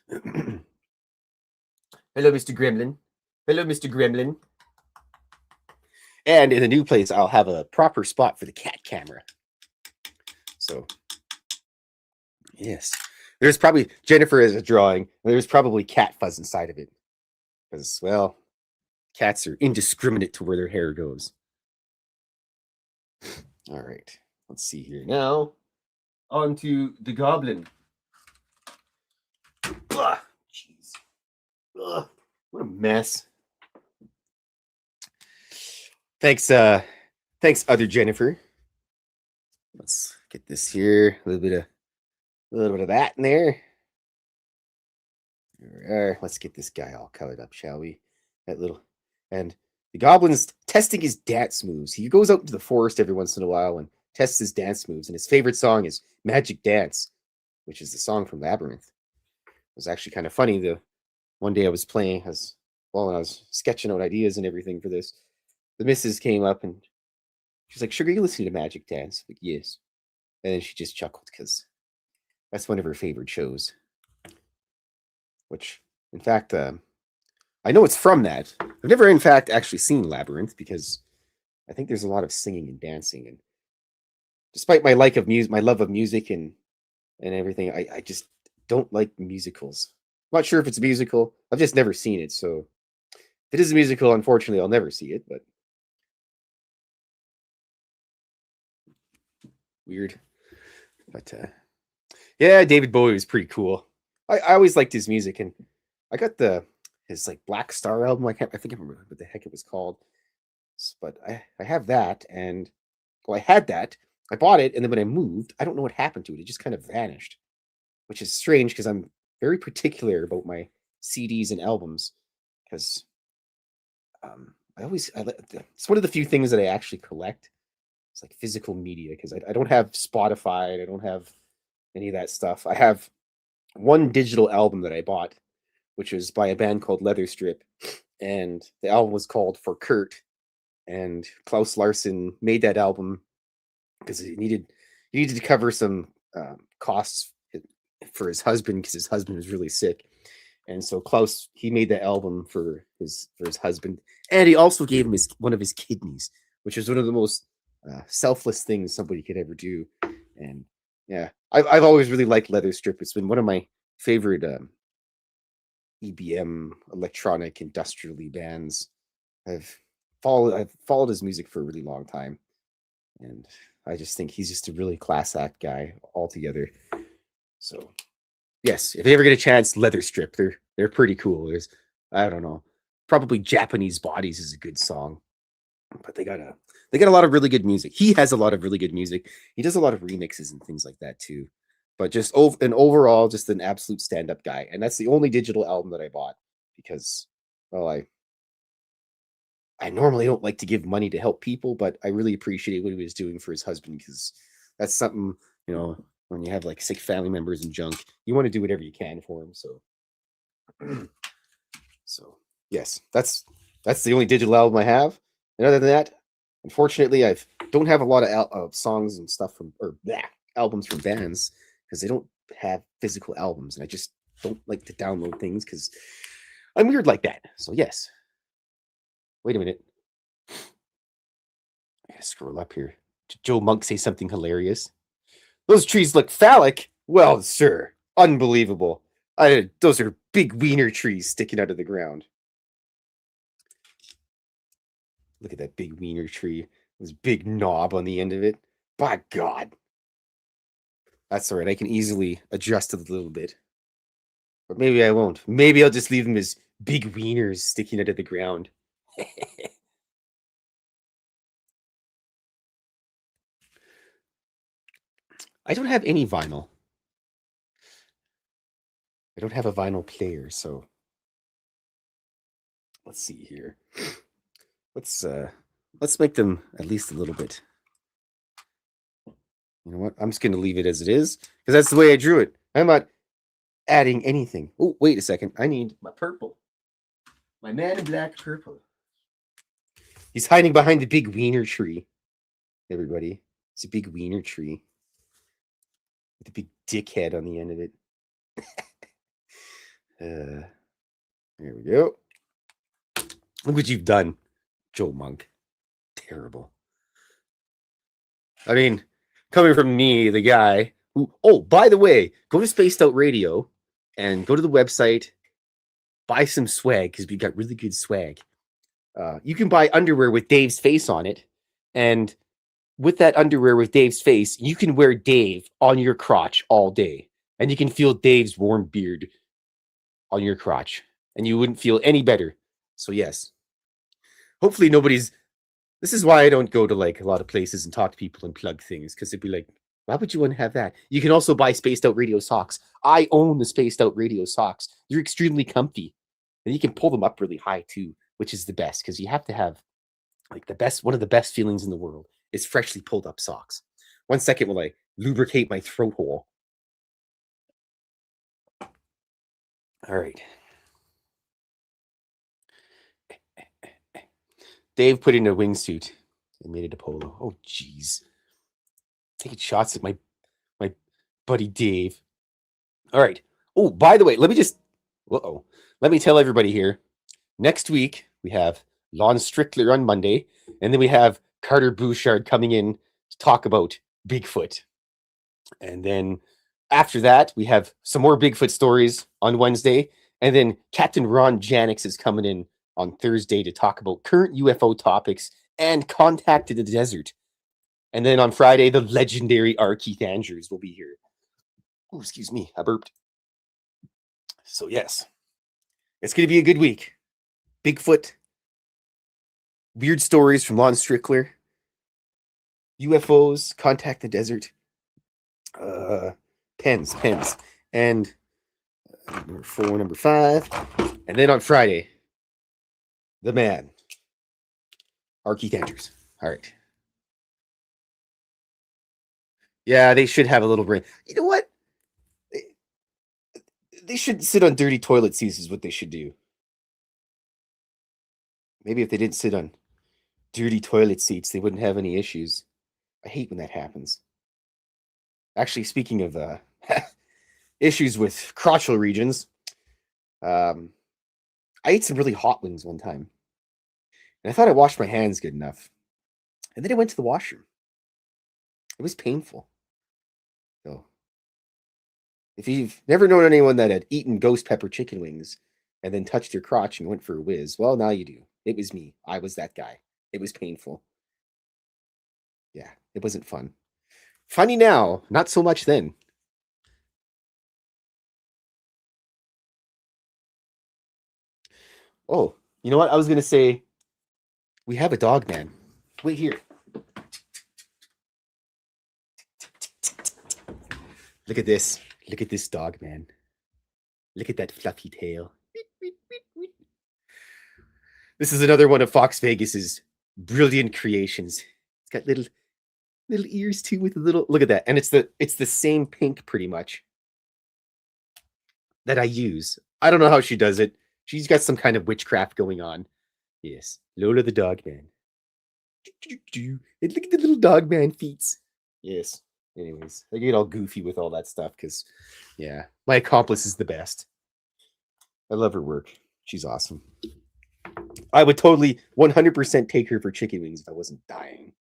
Hello, Mr. Gremlin. Hello, Mr. Gremlin. And in the new place, I'll have a proper spot for the cat camera. So, yes. There's probably, Jennifer has a drawing, and there's probably cat fuzz inside of it. Because, well, cats are indiscriminate to where their hair goes. All right. Let's see here. Now, on to the goblin. Ugh, jeez. Ugh, what a mess. Thanks, other Jennifer. Let's get this here. A little bit of that in there. There we are. Let's get this guy all colored up, shall we? And the goblin's testing his dance moves. He goes out into the forest every once in a while and tests his dance moves. And his favorite song is Magic Dance, which is the song from Labyrinth. It was actually kind of funny. One day I was playing and I was sketching out ideas and everything for this. The missus came up and she's like, "Sugar, you listening to Magic Dance?" I'm like, "Yes." And then she just chuckled because that's one of her favorite shows. Which, in fact, I know it's from that. I've never, in fact, actually seen Labyrinth because I think there's a lot of singing and dancing. And despite my love of music and everything, I just don't like musicals. I'm not sure if it's a musical. I've just never seen it. So if it is a musical, unfortunately, I'll never see it. But weird. But yeah, David Bowie was pretty cool. I always liked his music, and I got his like Black Star album. I think I remember what the heck it was called. But I have that, and well, I had that. I bought it, and then when I moved, I don't know what happened to it. It just kind of vanished, which is strange because I'm very particular about my CDs and albums because it's one of the few things that I actually collect. It's like physical media because I don't have Spotify. I don't have any of that stuff. I have one digital album that I bought, which was by a band called Leather Strip, and the album was called For Kurt. And Klaus Larson made that album because he needed to cover some costs for his husband because his husband was really sick. And so Klaus, he made that album for his husband, and he also gave him one of his kidneys, which is one of the most selfless things somebody could ever do. And yeah, I've always really liked Leather Strip. It's been one of my favorite EBM electronic industrially bands. I've followed his music for a really long time, and I just think he's just a really class act guy altogether. So yes, if you ever get a chance, Leather Strip, they're pretty cool. I don't know, probably Japanese Bodies is a good song, but they got a lot of really good music. He has a lot of really good music. He does a lot of remixes and things like that too. But just overall, just an absolute stand-up guy. And that's the only digital album that I bought because, well, I normally don't like to give money to help people, but I really appreciate what he was doing for his husband because that's something, when you have like sick family members and junk, you want to do whatever you can for them. So, yes, that's the only digital album I have. And other than that, unfortunately, I don't have a lot of songs and stuff albums from bands because they don't have physical albums, and I just don't like to download things because I'm weird like that. So yes. Wait a minute. I gotta scroll up here. Did Joe Monk say something hilarious? Those trees look phallic. Well, sir, unbelievable. Those are big wiener trees sticking out of the ground. Look at that big wiener tree. This big knob on the end of it. By God. That's all right. I can easily adjust it a little bit. But maybe I won't. Maybe I'll just leave them as big wieners sticking out of the ground. I don't have any vinyl. I don't have a vinyl player, so let's see here. Let's make them at least a little bit. You know what? I'm just going to leave it as it is because that's the way I drew it. I'm not adding anything. Oh, wait a second. I need my purple. My man in black purple. He's hiding behind the big wiener tree. Everybody. It's a big wiener tree. With a big dick head on the end of it. There we go. Look what you've done, Joe Monk. Terrible. I mean, coming from me, the guy who, oh, by the way, go to Spaced Out Radio and go to the website, buy some swag because we got really good swag. You can buy underwear with Dave's face on it, and with that underwear with Dave's face, you can wear Dave on your crotch all day, and you can feel Dave's warm beard on your crotch, and you wouldn't feel any better. So yes, hopefully nobody's. This is why I don't go to like a lot of places and talk to people and plug things because they'd be like, "Why would you want to have that?" You can also buy Spaced Out Radio socks. I own the Spaced Out Radio socks. They're extremely comfy, and you can pull them up really high too, which is the best because you have to have like the best. One of the best feelings in the world is freshly pulled up socks. 1 second while I lubricate my throat hole. All right. Dave put in a wingsuit and made it a polo. Oh, jeez. Taking shots at my buddy Dave. All right. Oh, by the way, let me tell everybody here. Next week, we have Lon Strickler on Monday, and then we have Carter Bouchard coming in to talk about Bigfoot. And then after that, we have some more Bigfoot stories on Wednesday, and then Captain Ron Janix is coming in on Thursday to talk about current UFO topics and Contact in the Desert. And then on Friday, the legendary R. Keith Andrews will be here. Oh, excuse me, I burped. So yes, it's going to be a good week. Bigfoot, weird stories from Lon Strickler, UFOs, Contact the Desert, pens, and number 4, number 5, and then on Friday, the man, R. Keith Andrews. All right. Yeah, they should have a little brain. You know what? They should sit on dirty toilet seats is what they should do. Maybe if they didn't sit on dirty toilet seats, they wouldn't have any issues. I hate when that happens. Actually, speaking of issues with crotchal regions, I ate some really hot wings one time. And I thought I washed my hands good enough. And then I went to the washroom. It was painful. So, if you've never known anyone that had eaten ghost pepper chicken wings and then touched their crotch and went for a whiz, well, now you do. It was me. I was that guy. It was painful. Yeah, it wasn't fun. Funny now, not so much then. Oh, You know what? I was gonna say we have a dog man. Wait here. Look at this. Look at this dog man. Look at that fluffy tail. This is another one of Foxx Vegas's brilliant creations. It's got little ears too with a little look at that. And it's the same pink pretty much that I use. I don't know how she does it. She's got some kind of witchcraft going on. Yes. Lola the dog man. And look at the little dog man feet. Yes. Anyways, I get all goofy with all that stuff because, yeah, my accomplice is the best. I love her work. She's awesome. I would totally 100% take her for chicken wings if I wasn't dying.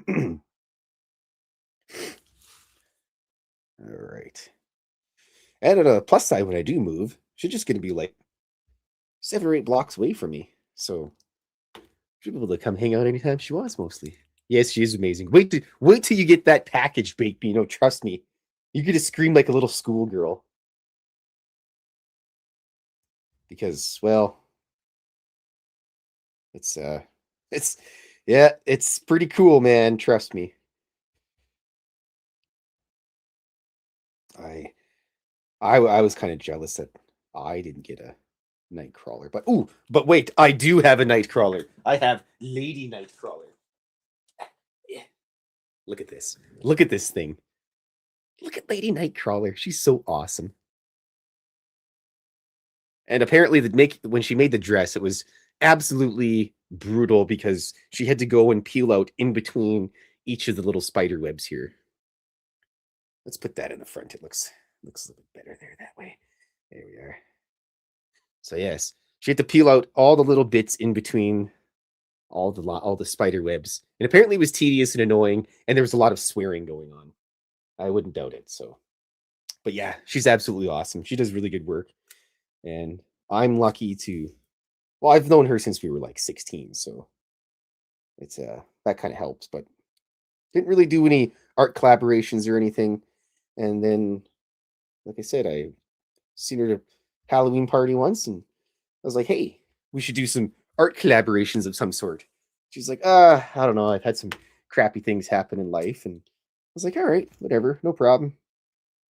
All right. And at a plus side, when I do move, she's just going to be like 7 or 8 blocks away from me. So she'll be able to come hang out anytime she wants, mostly. Yes, she is amazing. Wait till you get that package, Baked Beano. Trust me. You're going to scream like a little schoolgirl. Because, well, it's pretty cool, man. Trust me. I was kind of jealous that I didn't get a Nightcrawler, but wait, I do have a Nightcrawler. I have Lady Nightcrawler. Yeah. Look at this. Look at this thing. Look at Lady Nightcrawler. She's so awesome. And apparently, when she made the dress, it was absolutely brutal because she had to go and peel out in between each of the little spider webs here. Let's put that in the front. It looks a little bit better there that way. There we are. So yes, she had to peel out all the little bits in between all the spider webs. And apparently it was tedious and annoying, and there was a lot of swearing going on. I wouldn't doubt it. So, but yeah, she's absolutely awesome. She does really good work. And I'm lucky to, well, I've known her since we were like 16, so it's that kind of helps, but didn't really do any art collaborations or anything. And then, like I said, I seen her at a Halloween party once, and I was like, hey, we should do some art collaborations of some sort. She's like, I don't know, I've had some crappy things happen in life. And I was like, all right, whatever, no problem.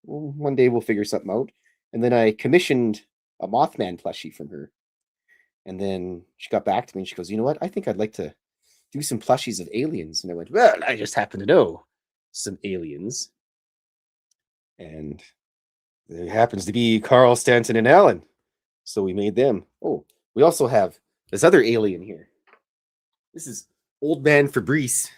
Well, one day we'll figure something out. And then I commissioned a Mothman plushie from her. And then she got back to me and she goes, you know what? I think I'd like to do some plushies of aliens. And I went, well, I just happen to know some aliens. And there happens to be Carl, Stanton, and Alan. So we made them. Oh, we also have this other alien here. This is Old Man Fabrice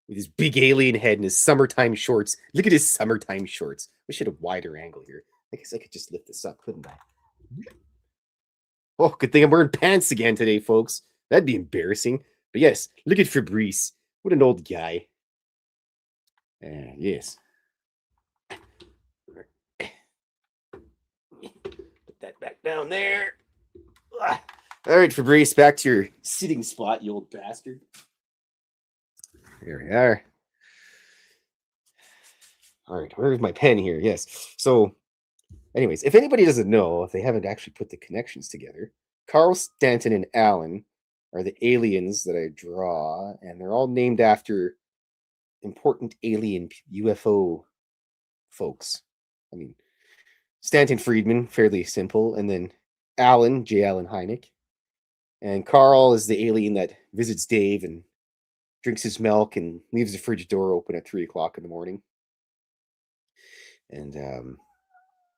with his big alien head and his summertime shorts. Look at his summertime shorts. We should have a wider angle here. I guess I could just lift this up, couldn't I? Oh, good thing I'm wearing pants again today, folks. That'd be embarrassing. But yes, look at Fabrice. What an old guy. Yes. Put that back down there. All right, Fabrice, back to your sitting spot, you old bastard. Here we are. All right, where's my pen here? Yes. So, anyways, if anybody doesn't know, if they haven't actually put the connections together, Carl, Stanton, and Alan are the aliens that I draw, and they're all named after important alien UFO folks. I mean, Stanton Friedman, fairly simple, and then Alan, J. Allen Hynek. And Carl is the alien that visits Dave and drinks his milk and leaves the fridge door open at 3 o'clock in the morning. And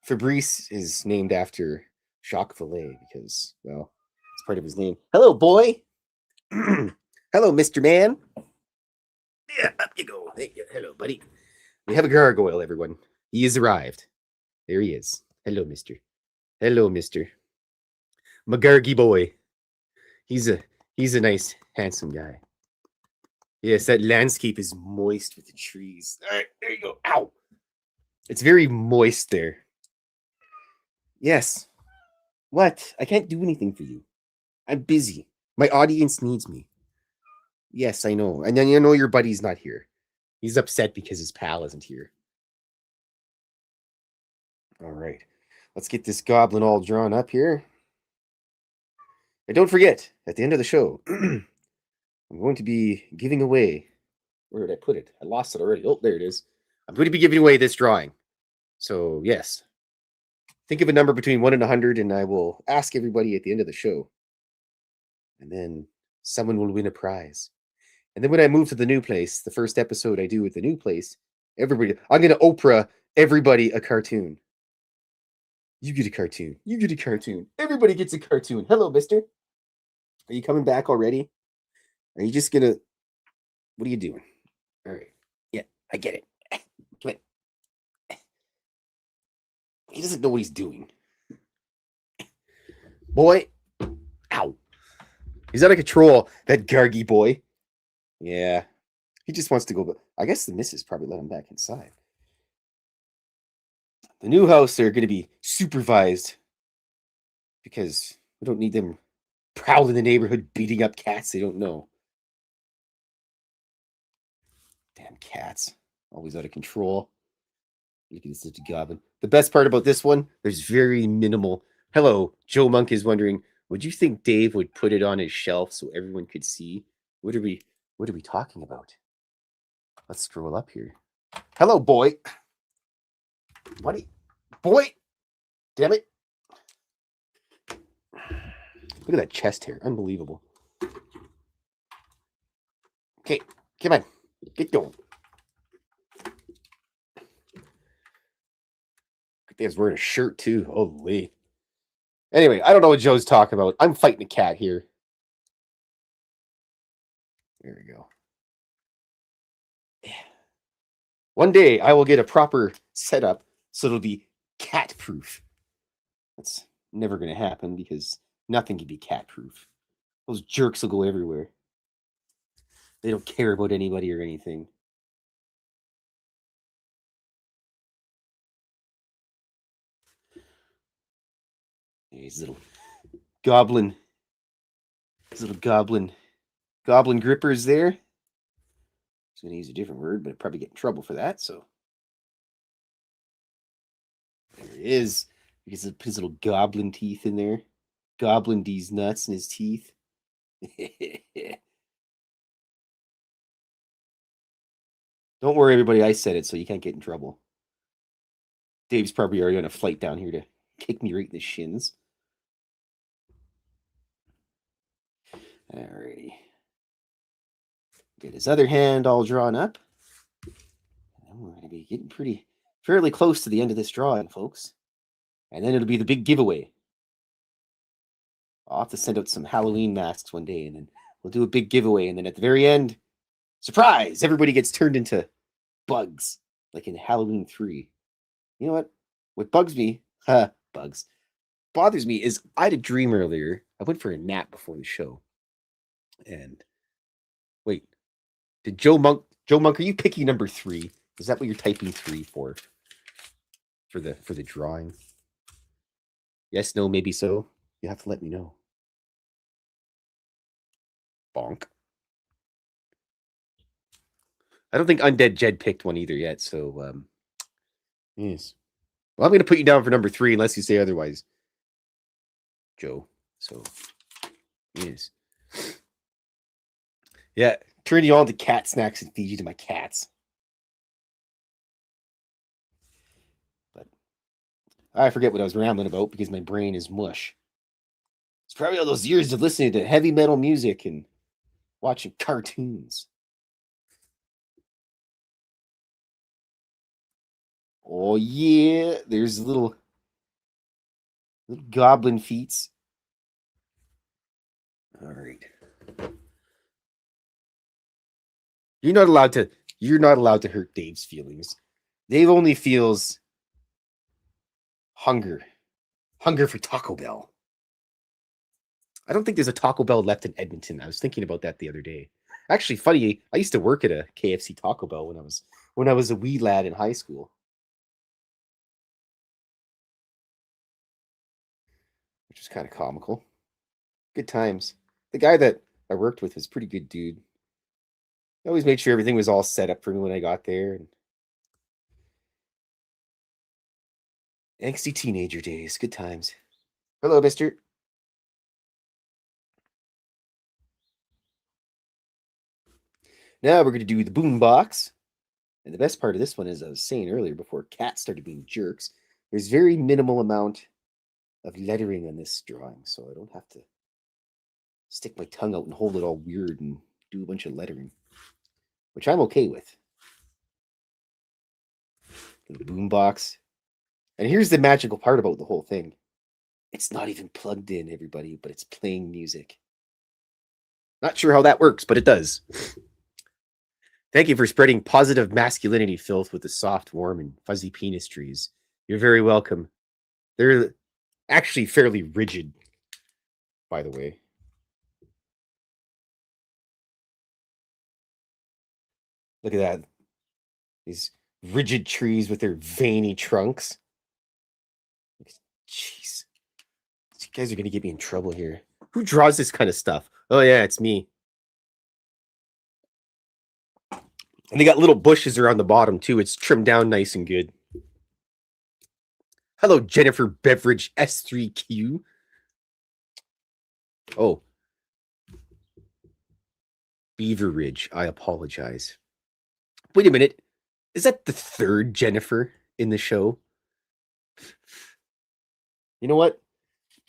Fabrice is named after Jacques Vallée because, well, it's part of his name. Hello, boy. Hello, Mr. Man. Yeah, up you go. Hello, buddy. We have a gargoyle, everyone. He has arrived. There he is. Hello, mister. Hello, mister. McGargy boy. He's a nice, handsome guy. Yes, that landscape is moist with the trees. All right, there you go. Ow. It's very moist there. Yes. What? I can't do anything for you. I'm busy. My audience needs me. Yes, I know. And then you know your buddy's not here. He's upset because his pal isn't here. All right. Let's get this goblin all drawn up here. And don't forget, at the end of the show, I'm going to be giving away. Where did I put it? I lost it already. Oh, there it is. I'm going to be giving away this drawing. So, yes. Think of a number between 1 and 100, and I will ask everybody at the end of the show. And then someone will win a prize. And then when I move to the new place, the first episode I do with the new place, I'm going to Oprah everybody a cartoon. You get a cartoon. You get a cartoon. Everybody gets a cartoon. Hello, mister. Are you coming back already? Are you just going to... What are you doing? All right. Yeah, I get it. Come on. He doesn't know what he's doing. Boy. Ow. He's out of control, that Gargy boy. Yeah. He just wants to go... I guess the missus probably let him back inside. The new house, they're going to be supervised because we don't need them prowling the neighborhood, beating up cats they don't know. Damn cats. Always out of control. Look at this little goblin. The best part about this one, there's very minimal. Hello, Joe Monk is wondering, would you think Dave would put it on his shelf so everyone could see? What are we talking about? Let's scroll up here. Hello, boy. Buddy. Boy. Damn it. Look at that chest hair. Unbelievable. Okay, come on. Get going. He's wearing a shirt too. Holy. Anyway, I don't know what Joe's talking about. I'm fighting a cat here. There we go. Yeah. One day I will get a proper setup so it'll be cat proof. That's never going to happen because nothing can be cat proof. Those jerks will go everywhere. They don't care about anybody or anything. These little goblin grippers there. I was going to use a different word, but I'd probably get in trouble for that. So there it is. He gets his little goblin teeth in there. Goblin D's nuts in his teeth. Don't worry, everybody. I said it, so you can't get in trouble. Dave's probably already on a flight down here to kick me right in the shins. Alrighty. Get his other hand all drawn up. And we're going to be getting fairly close to the end of this drawing, folks. And then it'll be the big giveaway. I'll have to send out some Halloween masks one day, and then we'll do a big giveaway. And then at the very end, surprise! Everybody gets turned into bugs, like in Halloween 3. You know what? What bothers me is I had a dream earlier. I went for a nap before the show. And wait, did Joe Monk, are you picking number 3? Is that what you're typing 3 for? For the drawing? Yes, no, maybe so. You have to let me know. Bonk. I don't think Undead Jed picked one either yet, so yes. Well, I'm going to put you down for number 3 unless you say otherwise, Joe. So, yes. Yeah, turn you on to cat snacks and feed you to my cats. But I forget what I was rambling about because my brain is mush. It's probably all those years of listening to heavy metal music and watching cartoons. Oh, yeah. There's little goblin feet. All right. You're not allowed to hurt Dave's feelings. Dave only feels hunger for Taco Bell. I don't think there's a Taco Bell left in Edmonton. I was thinking about that the other day. Actually, funny, I used to work at a KFC Taco Bell when I was a wee lad in high school. Which was kind of comical. Good times. The guy that I worked with was a pretty good dude. I always made sure everything was all set up for me when I got there. And angsty teenager days. Good times. Hello, mister. Now we're going to do the boom box. And the best part of this one, as I was saying earlier, before cats started being jerks, there's very minimal amount of lettering on this drawing, so I don't have to stick my tongue out and hold it all weird and do a bunch of lettering, which I'm okay with. The boom box. And here's the magical part about the whole thing. It's not even plugged in, everybody, but it's playing music. Not sure how that works, but it does. Thank you for spreading positive masculinity filth with the soft, warm, and fuzzy penis trees. You're very welcome. They're actually fairly rigid, by the way. Look at that. These rigid trees with their veiny trunks. Jeez. You guys are going to get me in trouble here. Who draws this kind of stuff? Oh, yeah, it's me. And they got little bushes around the bottom, too. It's trimmed down nice and good. Hello, Jennifer Beveridge S3Q. Oh. Beaver Ridge. I apologize. Wait a minute. Is that the third Jennifer in the show? You know what?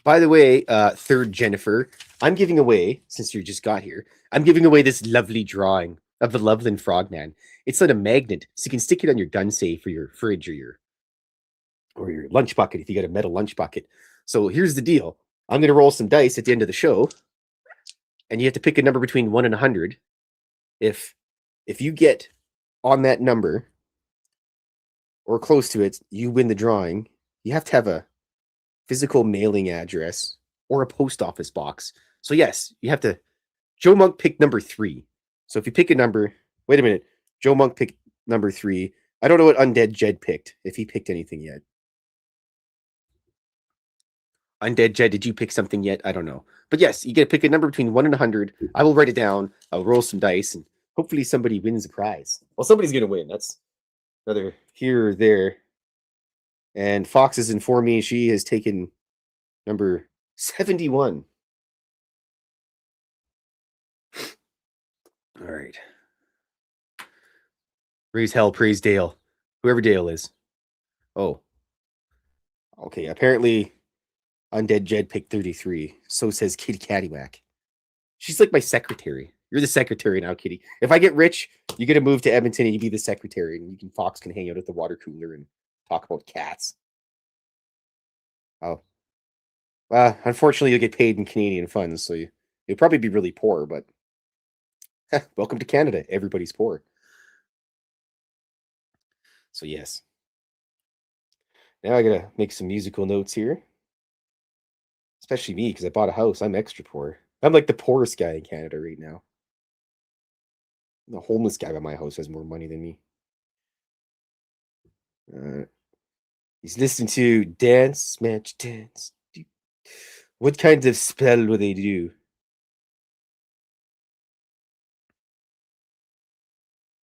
By the way, third Jennifer, I'm giving away, since you just got here, I'm giving away this lovely drawing of the Loveland Frogman. It's on a magnet, so you can stick it on your gun safe or your fridge or your lunch bucket if you got a metal lunch bucket. So here's the deal. I'm going to roll some dice at the end of the show, and you have to pick a number between 1 and 100. If you get on that number or close to it, you win the drawing. You have to have a physical mailing address or a post office box. So yes, you have to. Joe Monk picked number 3. So if you pick a number, wait a minute. Joe Monk picked number 3. I don't know what Undead Jed picked, if he picked anything yet. Undead Jed, did you pick something yet? I don't know. But yes, you get to pick a number between 1 and 100. I will write it down. I'll roll some dice, and hopefully somebody wins a prize. Well, somebody's going to win. That's another here or there. And Fox has informed me she has taken number 71. All right. Praise hell, praise Dale. Whoever Dale is. Oh. Okay, apparently Undead Jed picked 33. So says Kitty Caddywhack. She's like my secretary. You're the secretary now, Kitty. If I get rich, you get to move to Edmonton and you be the secretary, and Fox can hang out at the water cooler and talk about cats. Oh. Well, unfortunately, you'll get paid in Canadian funds, so you'll probably be really poor, but welcome to Canada. Everybody's poor. So, yes. Now I gotta make some musical notes here. Especially me, because I bought a house. I'm extra poor. I'm like the poorest guy in Canada right now. The homeless guy by my house has more money than me. He's listening to Dance, Match, Dance. What kind of spell will they do?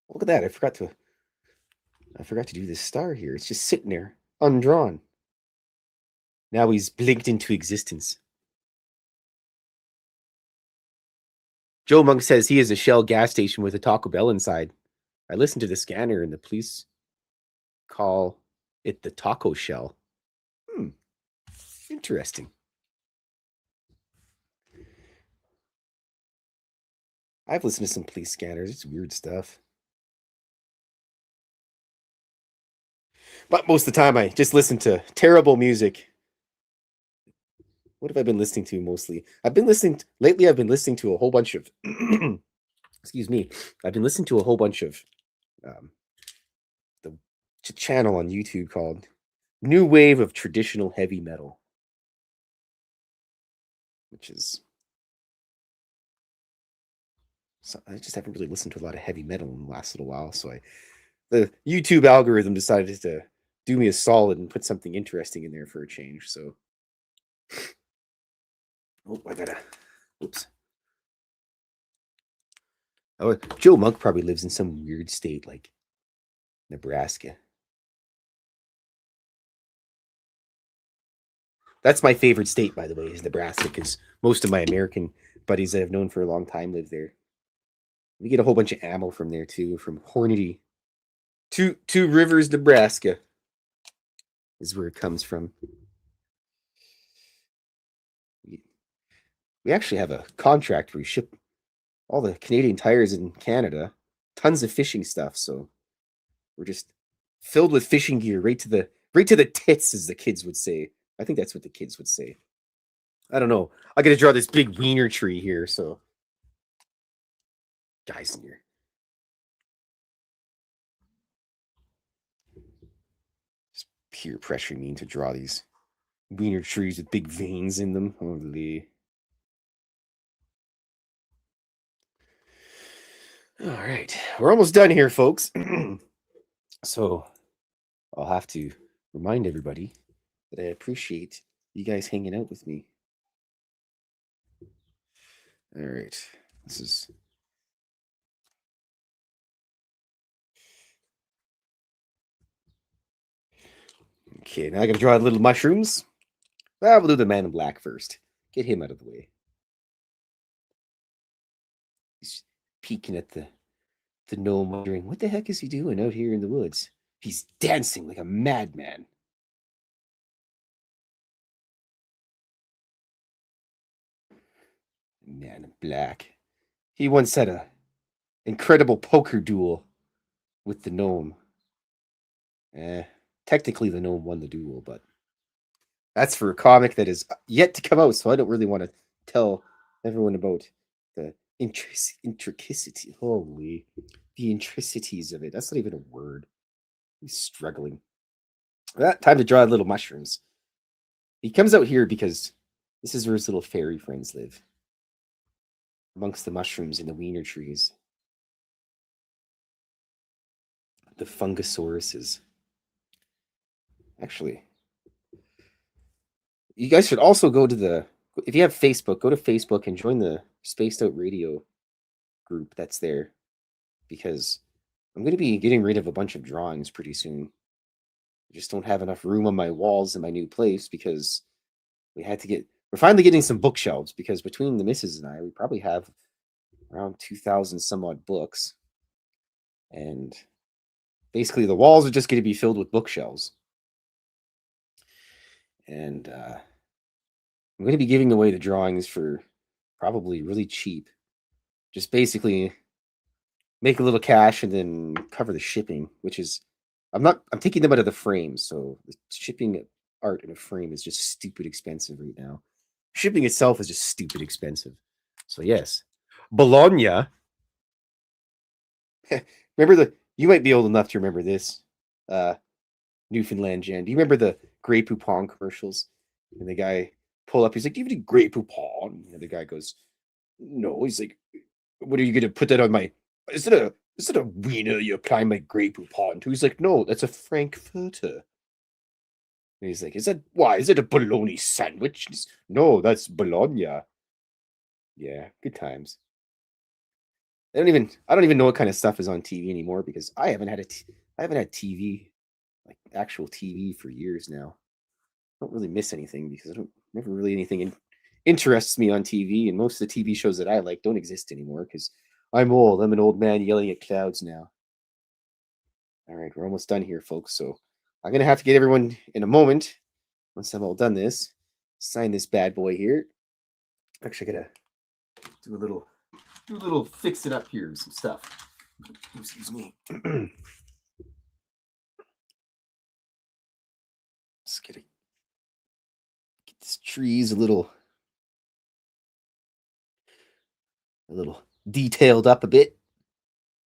Look at that. I forgot to do this star here. It's just sitting there, undrawn. Now he's blinked into existence. Joe Monk says he is a Shell gas station with a Taco Bell inside. I listened to the scanner and the police call it the Taco Shell. Interesting. I've listened to some police scanners. It's weird stuff. But most of the time, I just listen to terrible music. What have I been listening to mostly? Lately, I've been listening to a whole bunch of, excuse me. I've been listening to a whole bunch of the channel on YouTube called New Wave of Traditional Heavy Metal, which is, so I just haven't really listened to a lot of heavy metal in the last little while. So the YouTube algorithm decided to do me a solid and put something interesting in there for a change. So, oops. Oh, Joe Monk probably lives in some weird state like Nebraska. That's my favorite state, by the way, is Nebraska, because most of my American buddies that I've known for a long time live there. We get a whole bunch of ammo from there too, from Hornady. Two Rivers, Nebraska is where it comes from. We actually have a contract where we ship all the Canadian tires in Canada, tons of fishing stuff. So we're just filled with fishing gear right to the tits, as the kids would say. I think that's what the kids would say. I don't know. I got to draw this big wiener tree here. So guys in here. Just peer pressuring me to draw these wiener trees with big veins in them. Holy. All right. We're almost done here, folks. So I'll have to remind everybody that I appreciate you guys hanging out with me. All right. This is... Okay, now I gotta draw little mushrooms. Well, we'll do the man in black first. Get him out of the way. He's peeking at the gnome, wondering, what the heck is he doing out here in the woods? He's dancing like a madman. Man in black. He once had a incredible poker duel with the gnome. Technically the gnome won the duel, but that's for a comic that is yet to come out, so I don't really want to tell everyone about the intricacy. Holy, the intricacies of it. That's not even a word. He's struggling. Time to draw little mushrooms. He comes out here because this is where his little fairy friends live, amongst the mushrooms in the wiener trees. The fungosauruses. Actually, you guys should also go to if you have Facebook, go to Facebook and join the Spaced Out Radio group that's there, because I'm going to be getting rid of a bunch of drawings pretty soon. I just don't have enough room on my walls in my new place, because we're finally getting some bookshelves, because between the missus and I, we probably have around 2,000 some odd books. And basically the walls are just going to be filled with bookshelves. And I'm going to be giving away the drawings for probably really cheap. Just basically make a little cash and then cover the shipping, which is, I'm taking them out of the frame. So the shipping art in a frame is just stupid expensive right now. Shipping itself is just stupid expensive. So yes, Bologna. Remember you might be old enough to remember this. Newfoundland Jen. Do you remember the Grey Poupon commercials? And the guy pull up, he's like, "Do you have any Grey Poupon?" And the guy goes, "No." He's like, "What are you gonna put that on my? Is it a wiener you apply my Grey Poupon to?" He's like, "No, that's a Frankfurter." And he's like, "Is it a bologna sandwich?" No, that's Bologna. Yeah, good times. I don't even know what kind of stuff is on TV anymore, because I haven't had TV, like actual TV, for years now. I don't really miss anything, because never really anything interests me on TV, and most of the TV shows that I like don't exist anymore, because I'm old. I'm an old man yelling at clouds now. All right, we're almost done here, folks. So I'm gonna have to get everyone in a moment, once I'm all done this. Sign this bad boy here. Actually, I gotta do a little fixing up here, some stuff. Excuse me. Just get this trees a little detailed up a bit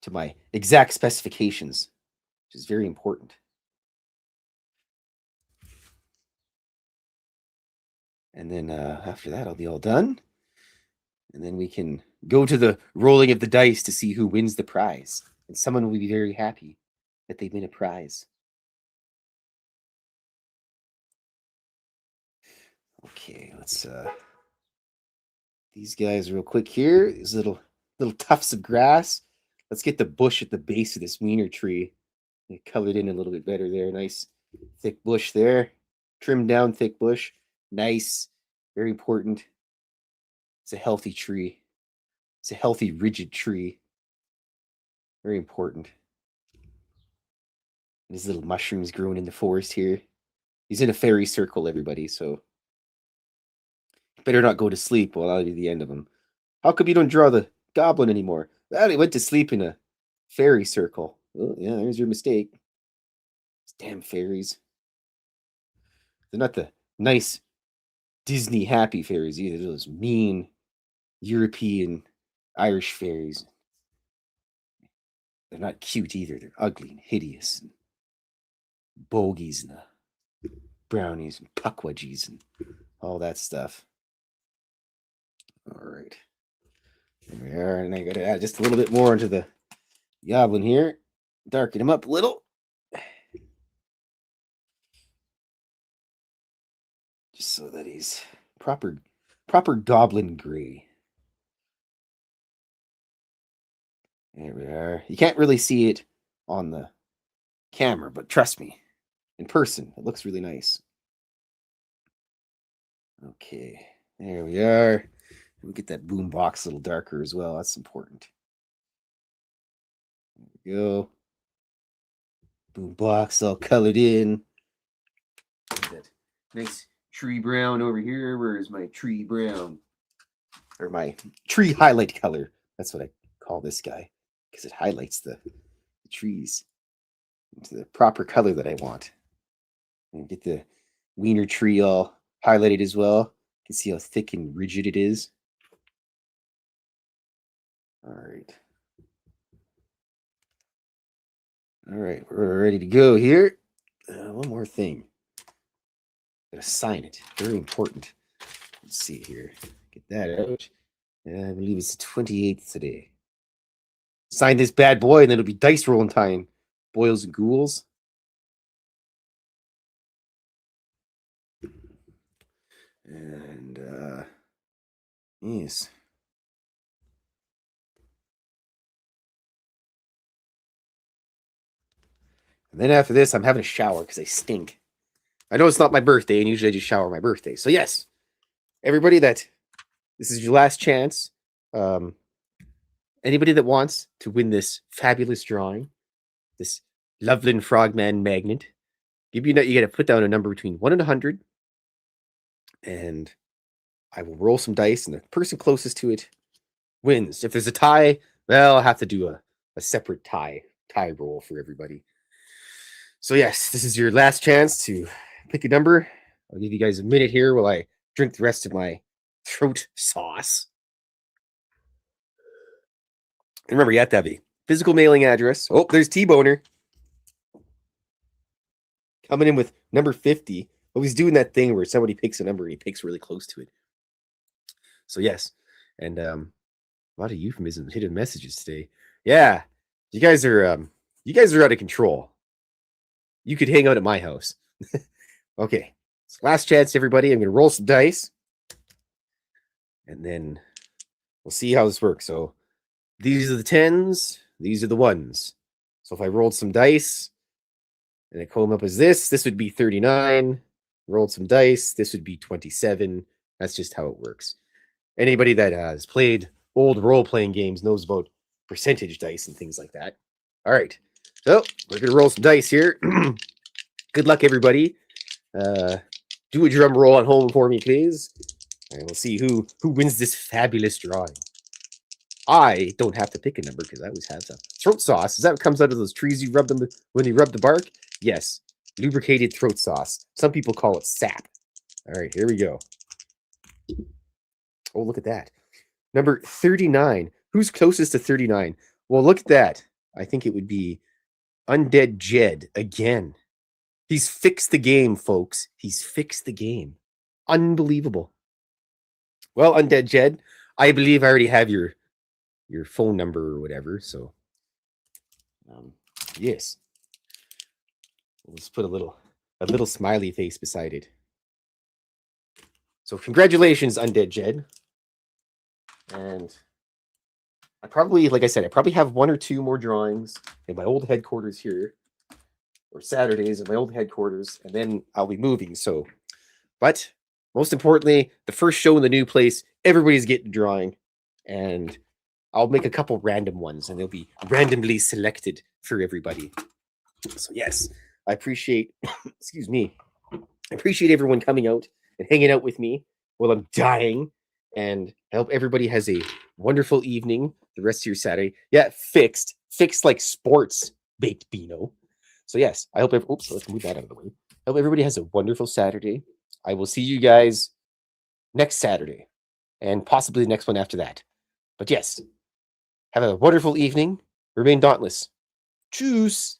to my exact specifications, which is very important. And then after that, I'll be all done. And then we can go to the rolling of the dice to see who wins the prize. And someone will be very happy that they win a prize. Okay, let's these guys real quick here. These little tufts of grass. Let's get the bush at the base of this wiener tree. Colored in a little bit better there. Nice thick bush there. Trimmed down thick bush. Nice. Very important. It's a healthy tree. It's a healthy, rigid tree. Very important. These little mushrooms growing in the forest here. He's in a fairy circle, everybody, so better not go to sleep. Well, that'll be the end of him. How come you don't draw the goblin anymore? Well, he went to sleep in a fairy circle. Oh, yeah, there's your mistake. These damn fairies. They're not the nice Disney happy fairies either. They're those mean European Irish fairies. They're not cute either. They're ugly and hideous. And bogies and brownies and puckwudgies and all that stuff. All right. There we are. And I got to add just a little bit more into the goblin here. Darken him up a little. Just so that he's proper goblin gray. There we are. You can't really see it on the camera, but trust me, in person, it looks really nice. Okay, there we are. We'll get that boom box a little darker as well. That's important. There we go. Boom box all colored in. That nice tree brown over here. Where is my tree brown? Or my tree highlight color. That's what I call this guy, because it highlights the trees into the proper color that I want. And get the wiener tree all highlighted as well. You can see how thick and rigid it is. All right. All right, we're ready to go here. One more thing. Gotta sign it. Very important. Let's see here. Get that out. I believe it's the 28th today. Sign this bad boy, and then it'll be dice rolling time. Boils and ghouls. And yes. And then after this, I'm having a shower because I stink. I know it's not my birthday, and usually I just shower my birthday. So yes, everybody, this is your last chance. Anybody that wants to win this fabulous drawing, this Loveland Frogman magnet, you got to put down a number between 1 and 100, and I will roll some dice, and the person closest to it wins. If there's a tie, well, I'll have to do a separate tie roll for everybody. So yes, this is your last chance to pick a number. I'll give you guys a minute here while I drink the rest of my throat sauce. And remember, you have to have a physical mailing address. Oh, there's T-Boner. Coming in with number 50. Always doing that thing where somebody picks a number and he picks really close to it. So yes. And a lot of euphemisms, hidden messages today. Yeah. You guys are out of control. You could hang out at my house. Okay. So last chance, everybody. I'm going to roll some dice. And then we'll see how this works. So these are the 10s. These are the 1s. So if I rolled some dice and it came up as this would be 39. Rolled some dice. This would be 27. That's just how it works. Anybody that has played old role-playing games knows about percentage dice and things like that. All right. So we're going to roll some dice here. Good luck, everybody. Do a drum roll at home for me, please. And we'll see who wins this fabulous drawing. I don't have to pick a number because I always have some. Throat sauce. Is that what comes out of those trees you rub them when you rub the bark? Yes. Lubricated throat sauce. Some people call it sap. All right, here we go. Oh, look at that. Number 39. Who's closest to 39? Well, look at that. I think it would be Undead Jed again. He's fixed the game, folks. He's fixed the game. Unbelievable. Well, Undead Jed, I believe I already have your phone number or whatever. So, yes. Let's put a little smiley face beside it. So, congratulations, Undead Jed. And I probably, like I said, I probably have 1 or 2 more drawings in my old headquarters here, or Saturdays in my old headquarters, and then I'll be moving. So, but most importantly, the first show in the new place, everybody's getting a drawing, and I'll make a couple random ones, and they'll be randomly selected for everybody. So yes, I appreciate. Excuse me. I appreciate everyone coming out and hanging out with me while I'm dying. And I hope everybody has a wonderful evening the rest of your Saturday. Yeah, fixed like sports, baked Beano. So yes, I hope. Oops, let's move that out of the way. I hope everybody has a wonderful Saturday. I will see you guys next Saturday, and possibly the next one after that. But yes, have a wonderful evening. Remain dauntless. Tschüss.